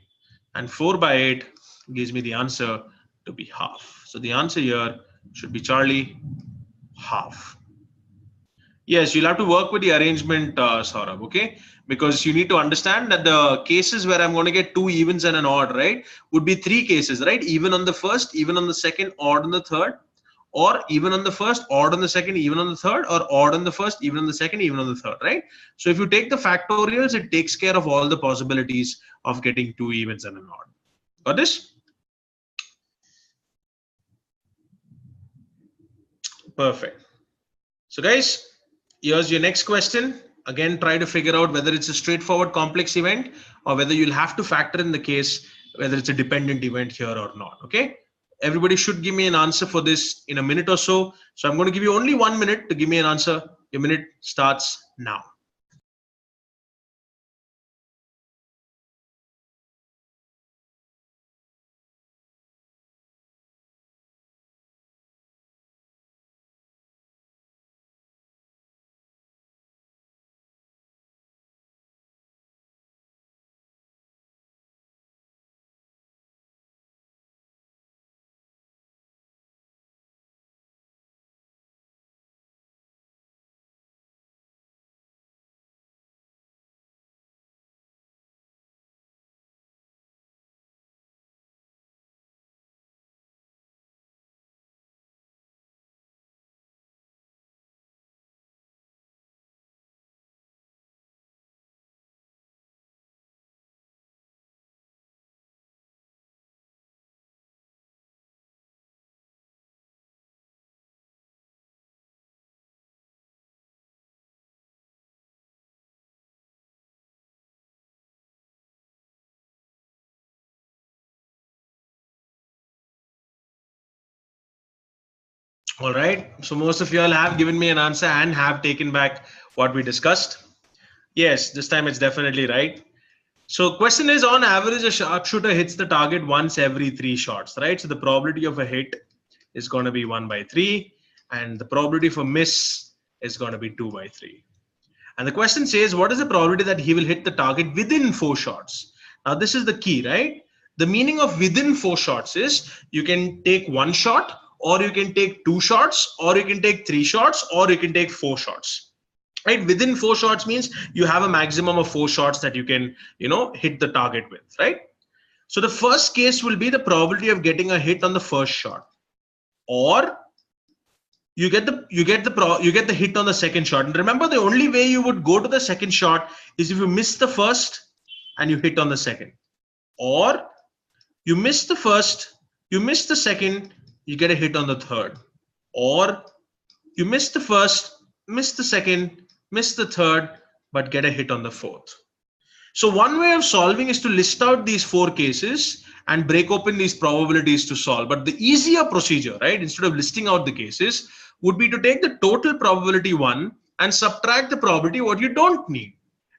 and 4 by 8 gives me the answer to be half. So the answer here should be Charlie, half. Yes, you'll have to work with the arrangement, Saurabh, okay? Because you need to understand that the cases where I'm going to get two evens and an odd, right, would be three cases, right? Even on the first, even on the second, odd on the third, or even on the first, odd on the second, even on the third, or odd on the first, even on the second, even on the third, right? So if you take the factorials, it takes care of all the possibilities of getting two evens and an odd. Got this? Perfect. So guys, here's your next question. Again, try to figure out whether it's a straightforward complex event or whether you'll have to factor in the case whether it's a dependent event here or not. Okay. Everybody should give me an answer for this in a minute or so. So I'm going to give you only 1 minute to give me an answer. Your minute starts now. All right. So most of you all have given me an answer and have taken back what we discussed. Yes, this time it's definitely right. So question is, on average, a sharpshooter hits the target once every 3 shots, right? So the probability of a hit is going to be 1/3, and the probability for miss is going to be 2/3. And the question says, what is the probability that he will hit the target within 4 shots? Now, this is the key, right? The meaning of within 4 shots is you can take 1 shot, or you can take 2 shots, or you can take 3 shots, or you can take 4 shots. Right? Within 4 shots means you have a maximum of 4 shots that you can, hit the target with, right? So the first case will be the probability of getting a hit on the first shot, or you get the hit on the second shot. And remember, the only way you would go to the second shot is if you miss the first and you hit on the second, or you miss the first, you miss the second, you get a hit on the third, or you miss the first, miss the second, miss the third, but get a hit on the fourth. So one way of solving is to list out these 4 cases and break open these probabilities to solve. But the easier procedure, right, instead of listing out the cases, would be to take the total probability 1 and subtract the probability what you don't need.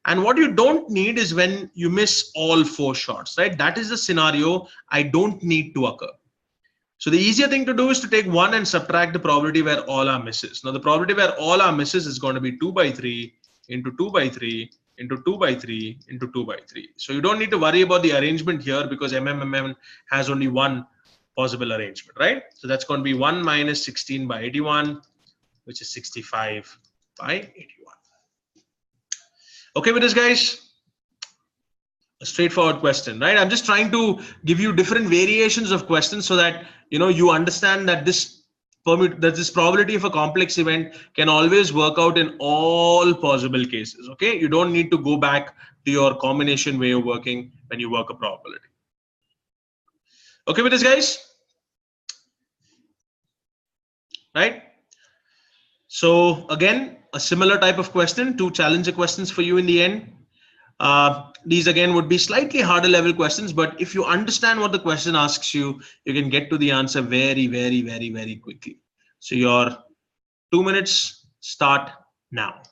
And what you don't need is when you miss all 4 shots, right? That is the scenario I don't need to occur. So the easier thing to do is to take 1 and subtract the probability where all are misses. Now the probability where all are misses is going to be 2/3 into 2/3 into 2/3 into 2/3. So you don't need to worry about the arrangement here because MMMM has only one possible arrangement, right? So that's going to be 1 minus 16/81, which is 65/81. Okay with this, guys? A straightforward question, right? I'm just trying to give you different variations of questions so that you understand that this probability of a complex event can always work out in all possible cases. Okay, you don't need to go back to your combination way of working when you work a probability. Okay with this, guys? Right? So again, a similar type of question, 2 challenger questions for you in the end. These again would be slightly harder level questions, but if you understand what the question asks you, you can get to the answer very, very, very, very quickly. So your 2 minutes start now.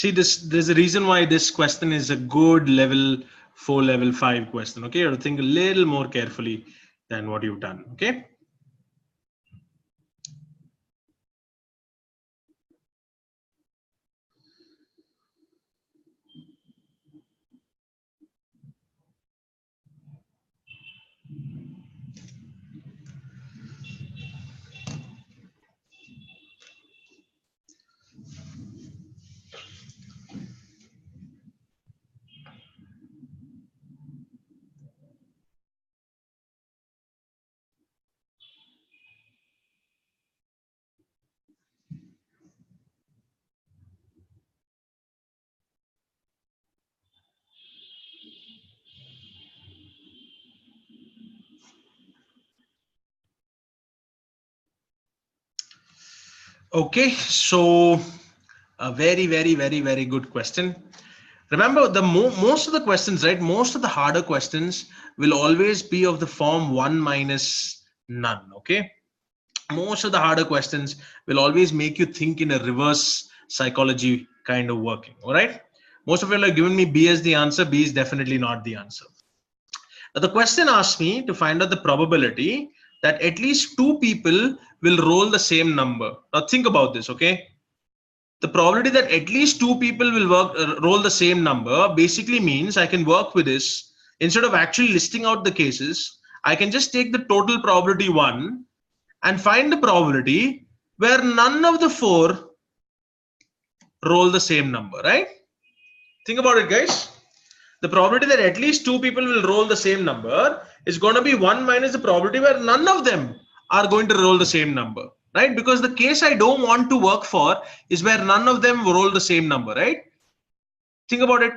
See, there's a reason why this question is a good level 4, level 5 question. Okay, you have to think a little more carefully than what you've done. Okay. Okay, so a very good question. Remember, the most of the questions, right? Most of the harder questions will always be of the form 1 minus none. Okay, most of the harder questions will always make you think in a reverse psychology kind of working. All right, most of you have given me B as the answer. B is definitely not the answer. Now, the question asks me to find out the probability that at least 2 people will roll the same number. Now think about this. Okay, the probability that at least 2 people will roll the same number basically means I can work with this. Instead of actually listing out the cases, I can just take the total probability 1 and find the probability where none of the 4 roll the same number, right? Think about it, guys. The probability that at least 2 people will roll the same number is going to be 1 minus the probability where none of them are going to roll the same number, right? Because the case I don't want to work for is where none of them roll the same number, right? Think about it.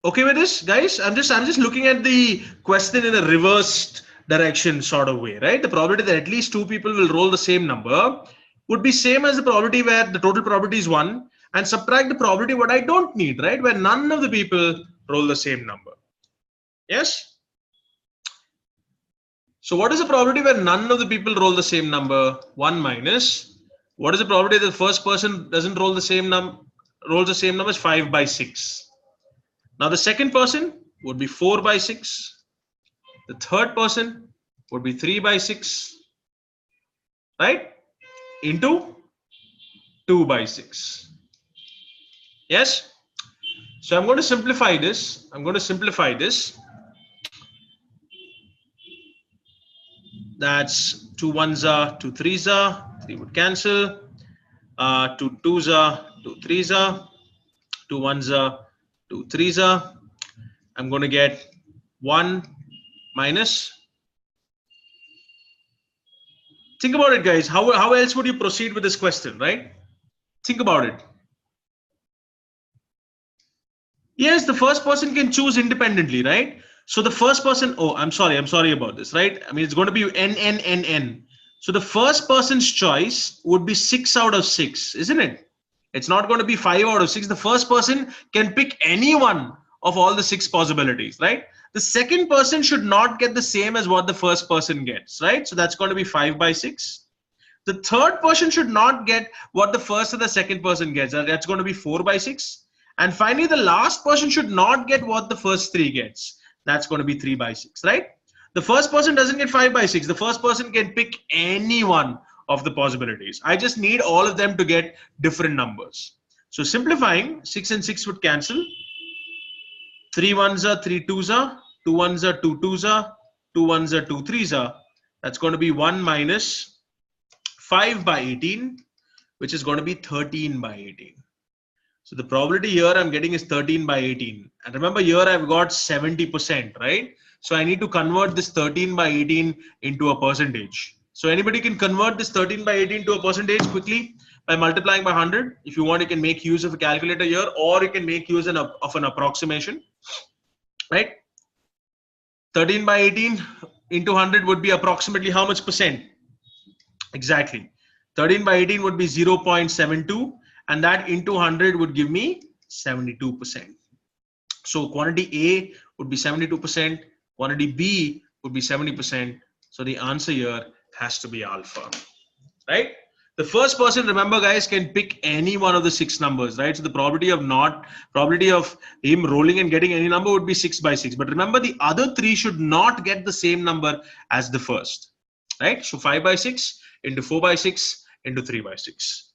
Okay with this, guys? I'm just looking at the question in a reversed direction sort of way, right? The probability that at least 2 people will roll the same number would be same as the probability where the total probability is 1, and subtract the probability what I don't need, right? Where none of the people roll the same number. Yes? So what is the probability where none of the people roll the same number? 1 minus. What is the probability that the first person doesn't roll the same number? Rolls the same number is 5 by 6. Now the second person would be 4 by 6. The third person would be 3 by 6, right? Into 2 by 6. Yes? So I'm going to simplify this. That's 2 1s are 2 3s are, 3 would cancel. 2 2s are 2 3s are, 2 1s are 2 3s are. I'm going to get 1 minus. Think about it, guys. How else would you proceed with this question, right? Think about it. Yes, the first person can choose independently, right? So the first person, oh, I'm sorry about this, right? I mean, it's going to be n. So the first person's choice would be 6 out of 6, isn't it? It's not going to be 5 out of 6. The first person can pick any one of all the 6 possibilities, right? The second person should not get the same as what the first person gets, right? So that's going to be 5 by 6. The third person should not get what the first and the second person gets. That's going to be 4 by 6. And finally, the last person should not get what the first 3 gets. That's going to be 3 by 6, right? The first person doesn't get 5 by 6. The first person can pick any one of the possibilities. I just need all of them to get different numbers. So simplifying, 6 and 6 would cancel. 3 1s are 3 2s are, 2 1s are 2 2s are, 2 1s are 2 3s are. That's going to be 1 minus 5 by 18, which is going to be 13 by 18. So the probability here I'm getting is 13 by 18. And remember here I've got 70%, right? So I need to convert this 13 by 18 into a percentage. So anybody can convert this 13 by 18 to a percentage quickly by multiplying by 100. If you want, you can make use of a calculator here, or you can make use of an approximation, right? 13 by 18 into 100 would be approximately how much percent? Exactly. 13 by 18 would be 0.72, and that into 100 would give me 72%. So quantity A would be 72%, quantity B would be 70%. So the answer here has to be alpha, right? The first person, remember guys, can pick any one of the 6 numbers, right? So the probability of him rolling and getting any number would be 6 by 6. But remember, the other 3 should not get the same number as the first, right? So 5 by 6 into 4 by 6 into 3 by 6.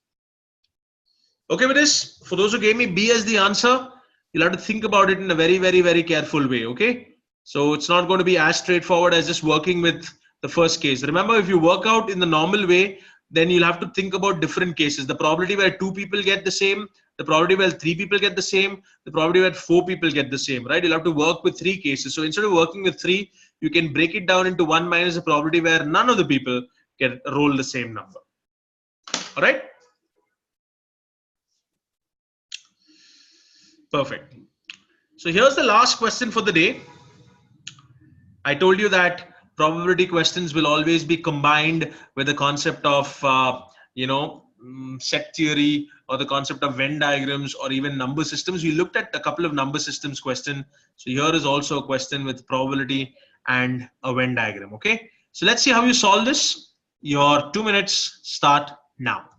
Okay with this? For those who gave me B as the answer, you'll have to think about it in a very, very, very careful way, okay? So it's not going to be as straightforward as just working with the first case. Remember, if you work out in the normal way, then you'll have to think about different cases. The probability where 2 people get the same, the probability where 3 people get the same, the probability where 4 people get the same, right? You'll have to work with 3 cases. So instead of working with 3, you can break it down into 1 minus the probability where none of the people can roll the same number. All right? Perfect. So here's the last question for the day. I told you that probability questions will always be combined with the concept of, set theory or the concept of Venn diagrams or even number systems. We looked at a couple of number systems question. So here is also a question with probability and a Venn diagram. Okay. So let's see how you solve this. Your 2 minutes start now.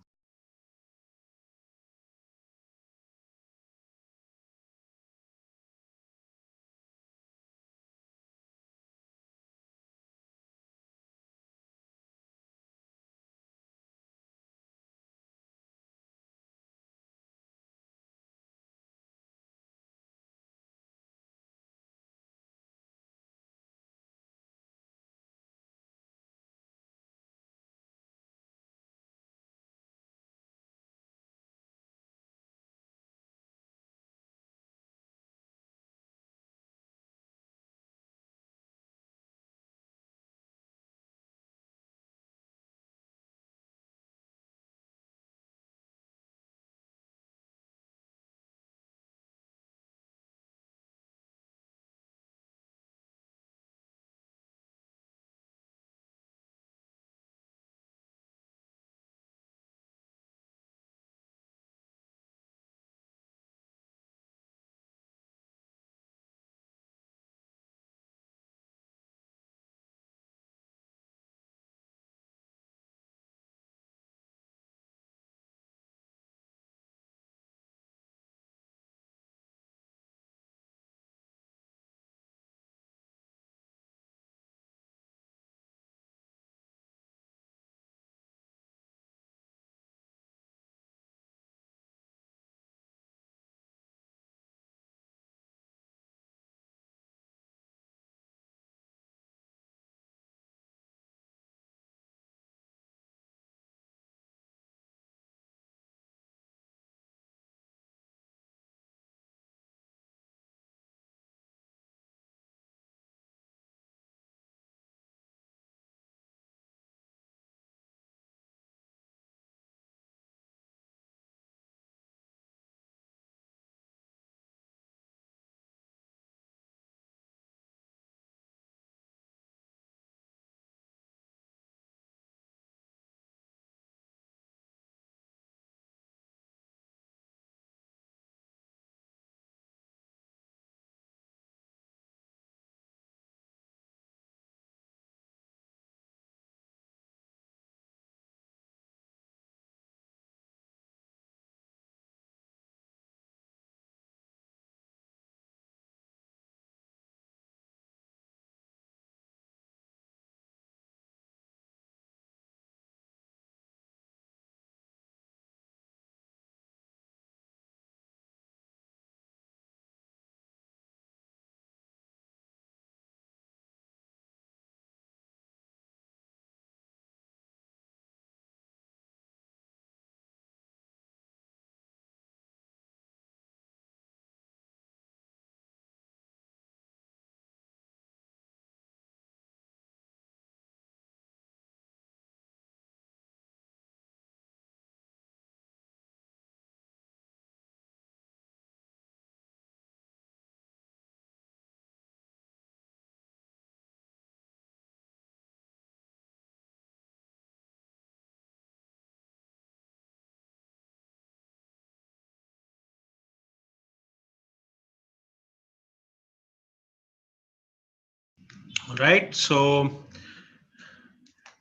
All right. So,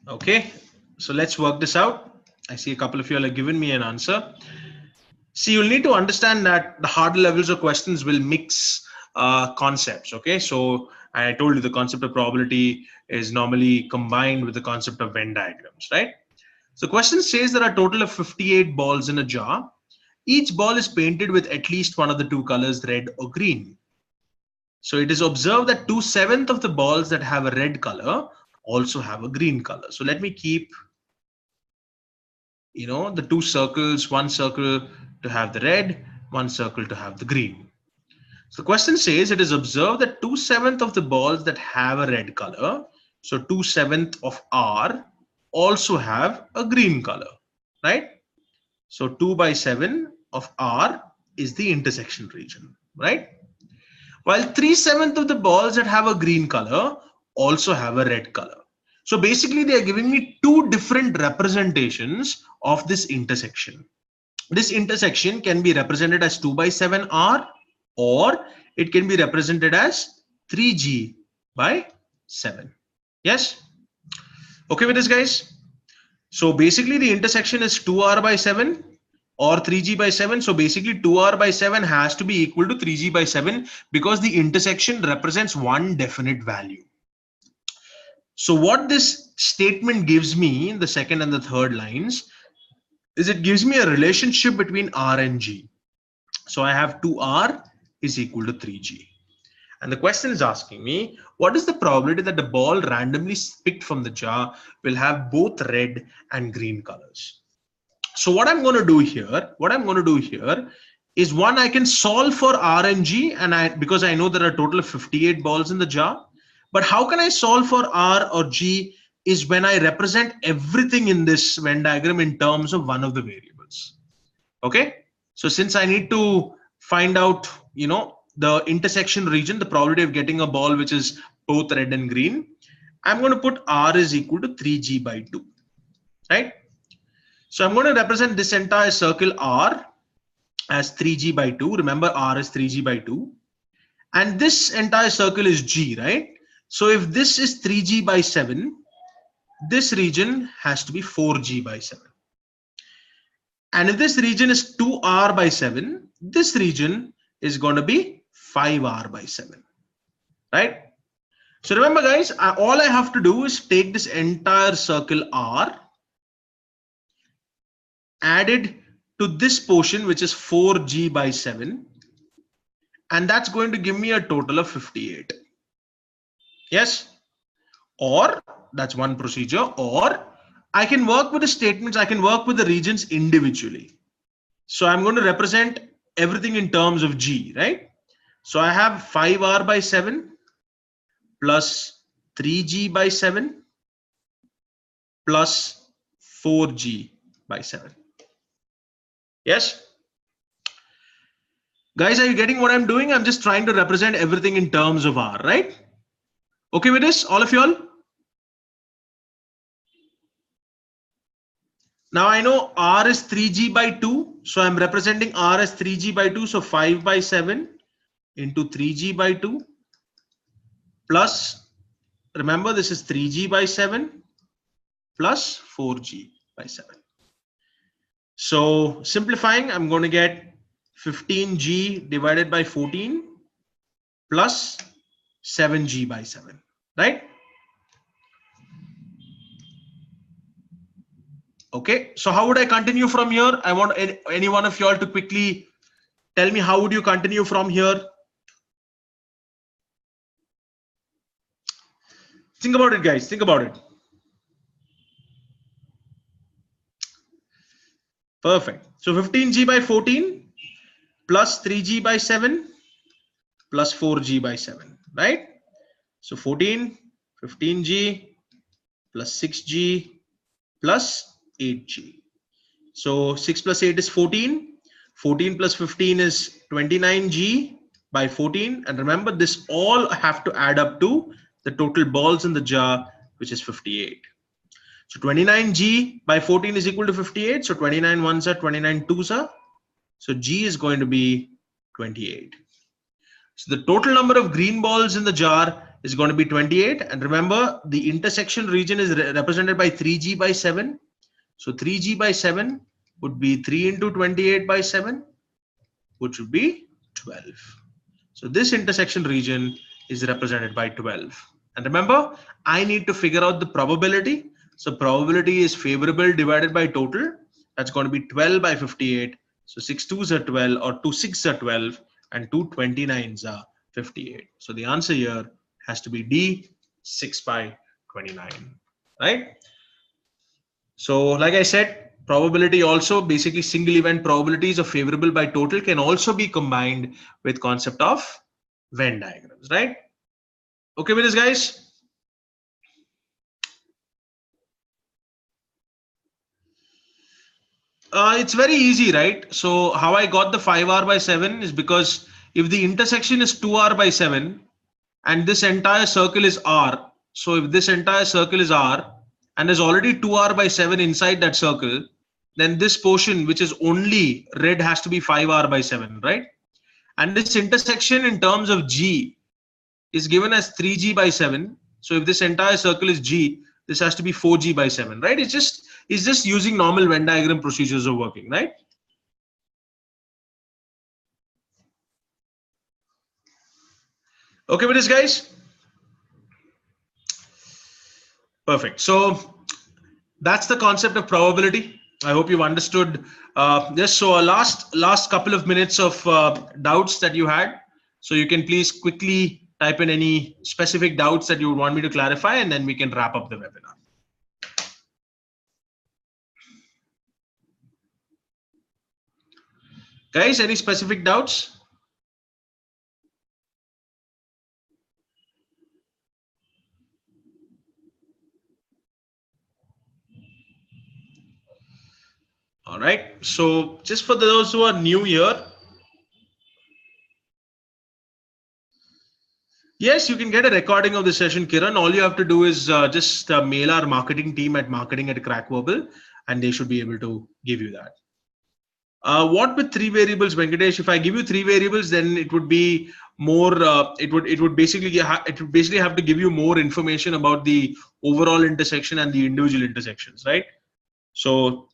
okay. So let's work this out. I see a couple of you all have given me an answer. See, you'll need to understand that the harder levels of questions will mix concepts. Okay, so I told you the concept of probability is normally combined with the concept of Venn diagrams, right? So question says there are a total of 58 balls in a jar. Each ball is painted with at least one of the two colors, red or green. So it is observed that 2/7 of the balls that have a red color also have a green color. So let me keep, the two circles, one circle to have the red, one circle to have the green. So the question says it is observed that 2/7 of the balls that have a red color, so 2/7 of R, also have a green color, right? So 2/7 of R is the intersection region, right? While 3/7 of the balls that have a green color also have a red color. So basically they are giving me two different representations of this intersection. This intersection can be represented as 2/7 R, or it can be represented as 3G/7. Yes? Okay with this, guys? So basically the intersection is 2R/7 or 3G/7. So basically 2R/7 has to be equal to 3G/7 because the intersection represents one definite value. So what this statement gives me in the second and the third lines is it gives me a relationship between R and G. So I have 2R is equal to 3G. And the question is asking me, what is the probability that the ball randomly picked from the jar will have both red and green colors? So what I'm going to do here, is one, I can solve for R and G, and because I know there are a total of 58 balls in the jar. But how can I solve for R or G is when I represent everything in this Venn diagram in terms of one of the variables. Okay. So since I need to find out, the intersection region, the probability of getting a ball which is both red and green, I'm going to put R is equal to 3G/2, right? So I'm going to represent this entire circle R as 3G/2. Remember, R is 3G/2. And this entire circle is G, right? So if this is 3G/7, this region has to be 4G/7. And if this region is 2R/7, this region is going to be 5R/7, right? So remember, guys, all I have to do is take this entire circle R, added to this portion, which is 4G/7, and that's going to give me a total of 58. Yes? Or that's one procedure, or I can work with the statements, I can work with the regions individually. So I'm going to represent everything in terms of G, right? So I have 5R/7 plus 3G/7 plus 4G/7. Yes? Guys, are you getting what I'm doing? I'm just trying to represent everything in terms of R, right? Okay with this, all of you all? Now I know R is 3G/2, so I'm representing R as 3G/2, so 5/7 into 3G/2 plus, remember this is 3G/7 plus 4G/7. So simplifying, I'm going to get 15G divided by 14 plus 7G/7, right? Okay, so how would I continue from here? I want any one of you all to quickly tell me how would you continue from here? Think about it, guys. Think about it. Perfect. So 15G/14 plus 3G/7 plus 4G/7, right? So 15G plus 6G plus 8G. So 6 plus 8 is 14. 14 plus 15 is 29G/14. And remember, this all have to add up to the total balls in the jar, which is 58. So 29G/14 is equal to 58. So 29 ones are 29 twos are. So G is going to be 28. So the total number of green balls in the jar is going to be 28. And remember, the intersection region is represented by 3G/7. So 3g by 7 would be 3 into 28 by 7, which would be 12. So this intersection region is represented by 12. And remember, I need to figure out the probability. So probability is favorable divided by total. That's going to be 12 by 58. So 6 2s are 12, or 2 6s are 12, and 2 29s are 58. So the answer here has to be D, 6 by 29, right? So like I said, probability also, basically single event probabilities of favorable by total can also be combined with concept of Venn diagrams, right? Okay with this, guys? It's very easy, right? So how I got the 5r by 7 is because if the intersection is 2r by 7 and this entire circle is r, so if this entire circle is r and there's already 2r by 7 inside that circle, then this portion which is only red has to be 5r by 7, right? And this intersection in terms of g is given as 3g by 7. So if this entire circle is g, this has to be 4g by 7, right? It's just using normal Venn diagram procedures of working, right? Okay with this, guys? Perfect. So that's the concept of probability. I hope you've understood. Just so a last couple of minutes of doubts that you had. So you can please quickly type in any specific doubts that you would want me to clarify, and then we can wrap up the webinar. Guys, any specific doubts? All right. So just for those who are new here, yes, you can get a recording of the session, Kiran. All you have to do is just mail our marketing team at marketing@CrackVerbal, and they should be able to give you that. What with 3 variables, Venkatesh? If I give you 3 variables, then it would be more. It would basically have to give you more information about the overall intersection and the individual intersections, right? So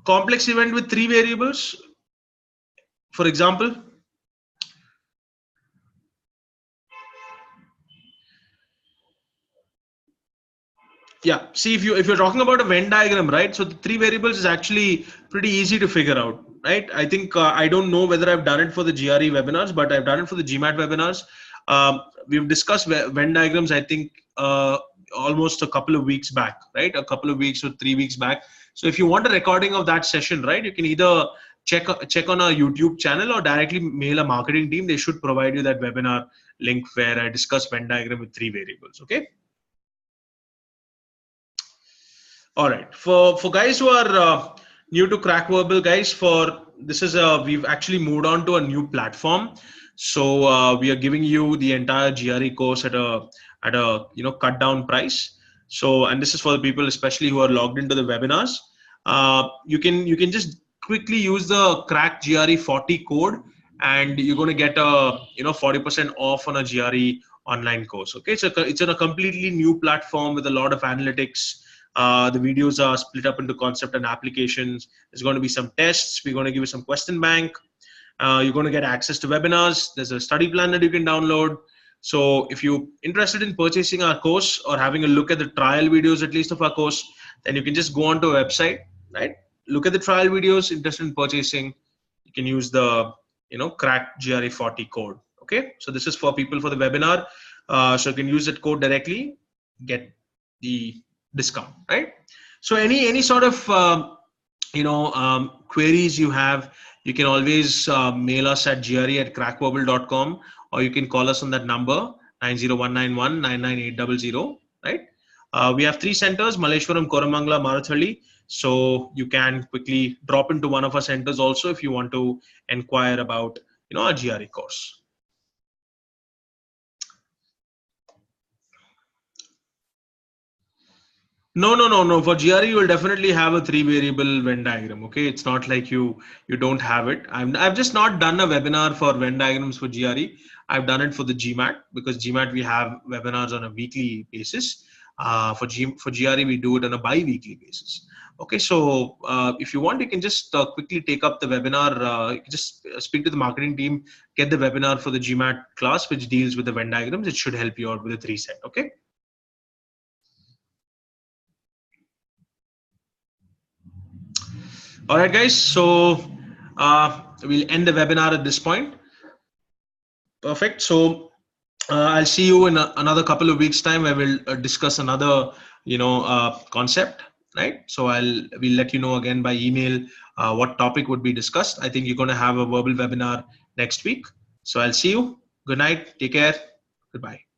complex event with 3 variables, for example. Yeah, see, if you're talking about a Venn diagram, right? So the 3 variables is actually pretty easy to figure out, right? I think I don't know whether I've done it for the GRE webinars, but I've done it for the GMAT webinars. We've discussed Venn diagrams, I think, almost a couple of weeks back, right? A couple of weeks or 3 weeks back. So if you want a recording of that session, right, you can either check on our YouTube channel or directly mail a marketing team. They should provide you that webinar link where I discuss Venn diagram with 3 variables. Okay. All right, for guys who are new to CrackVerbal, guys, we've actually moved on to a new platform. So we are giving you the entire GRE course at a cut down price. So, and this is for the people especially who are logged into the webinars. You can just quickly use the Crack GRE 40 code, and you're going to get a 40% off on a GRE online course. Okay, so it's on a completely new platform with a lot of analytics. The videos are split up into concept and applications. There's going to be some tests. We're going to give you some question bank. You're going to get access to webinars. There's a study plan that you can download. So if you're interested in purchasing our course or having a look at the trial videos, at least of our course, then you can just go onto our website, right? Look at the trial videos, interested in purchasing, you can use the Crack GRE 40 code. Okay, so this is for people for the webinar. So you can use that code directly, get the discount, right? So any sort of queries you have, you can always mail us at gre@crackverbal.com, or you can call us on that number 90191 99800, right? We have 3 centers: Malleshwaram, Koramangala, Marathalli. So you can quickly drop into one of our centers also if you want to inquire about our GRE course. No. For GRE, you will definitely have a 3 variable Venn diagram. Okay, it's not like you don't have it. I've just not done a webinar for Venn diagrams for GRE. I've done it for the GMAT, because GMAT we have webinars on a weekly basis. For GRE, we do it on a bi-weekly basis. Okay, so if you want, you can just quickly take up the webinar. You can just speak to the marketing team, get the webinar for the GMAT class, which deals with the Venn diagrams. It should help you out with the 3 set. Okay. All right, guys. So we'll end the webinar at this point. Perfect. So I'll see you in another couple of weeks' time where we'll discuss another, concept, right? So we'll let you know again by email what topic would be discussed. I think you're going to have a verbal webinar next week. So I'll see you. Good night. Take care. Goodbye.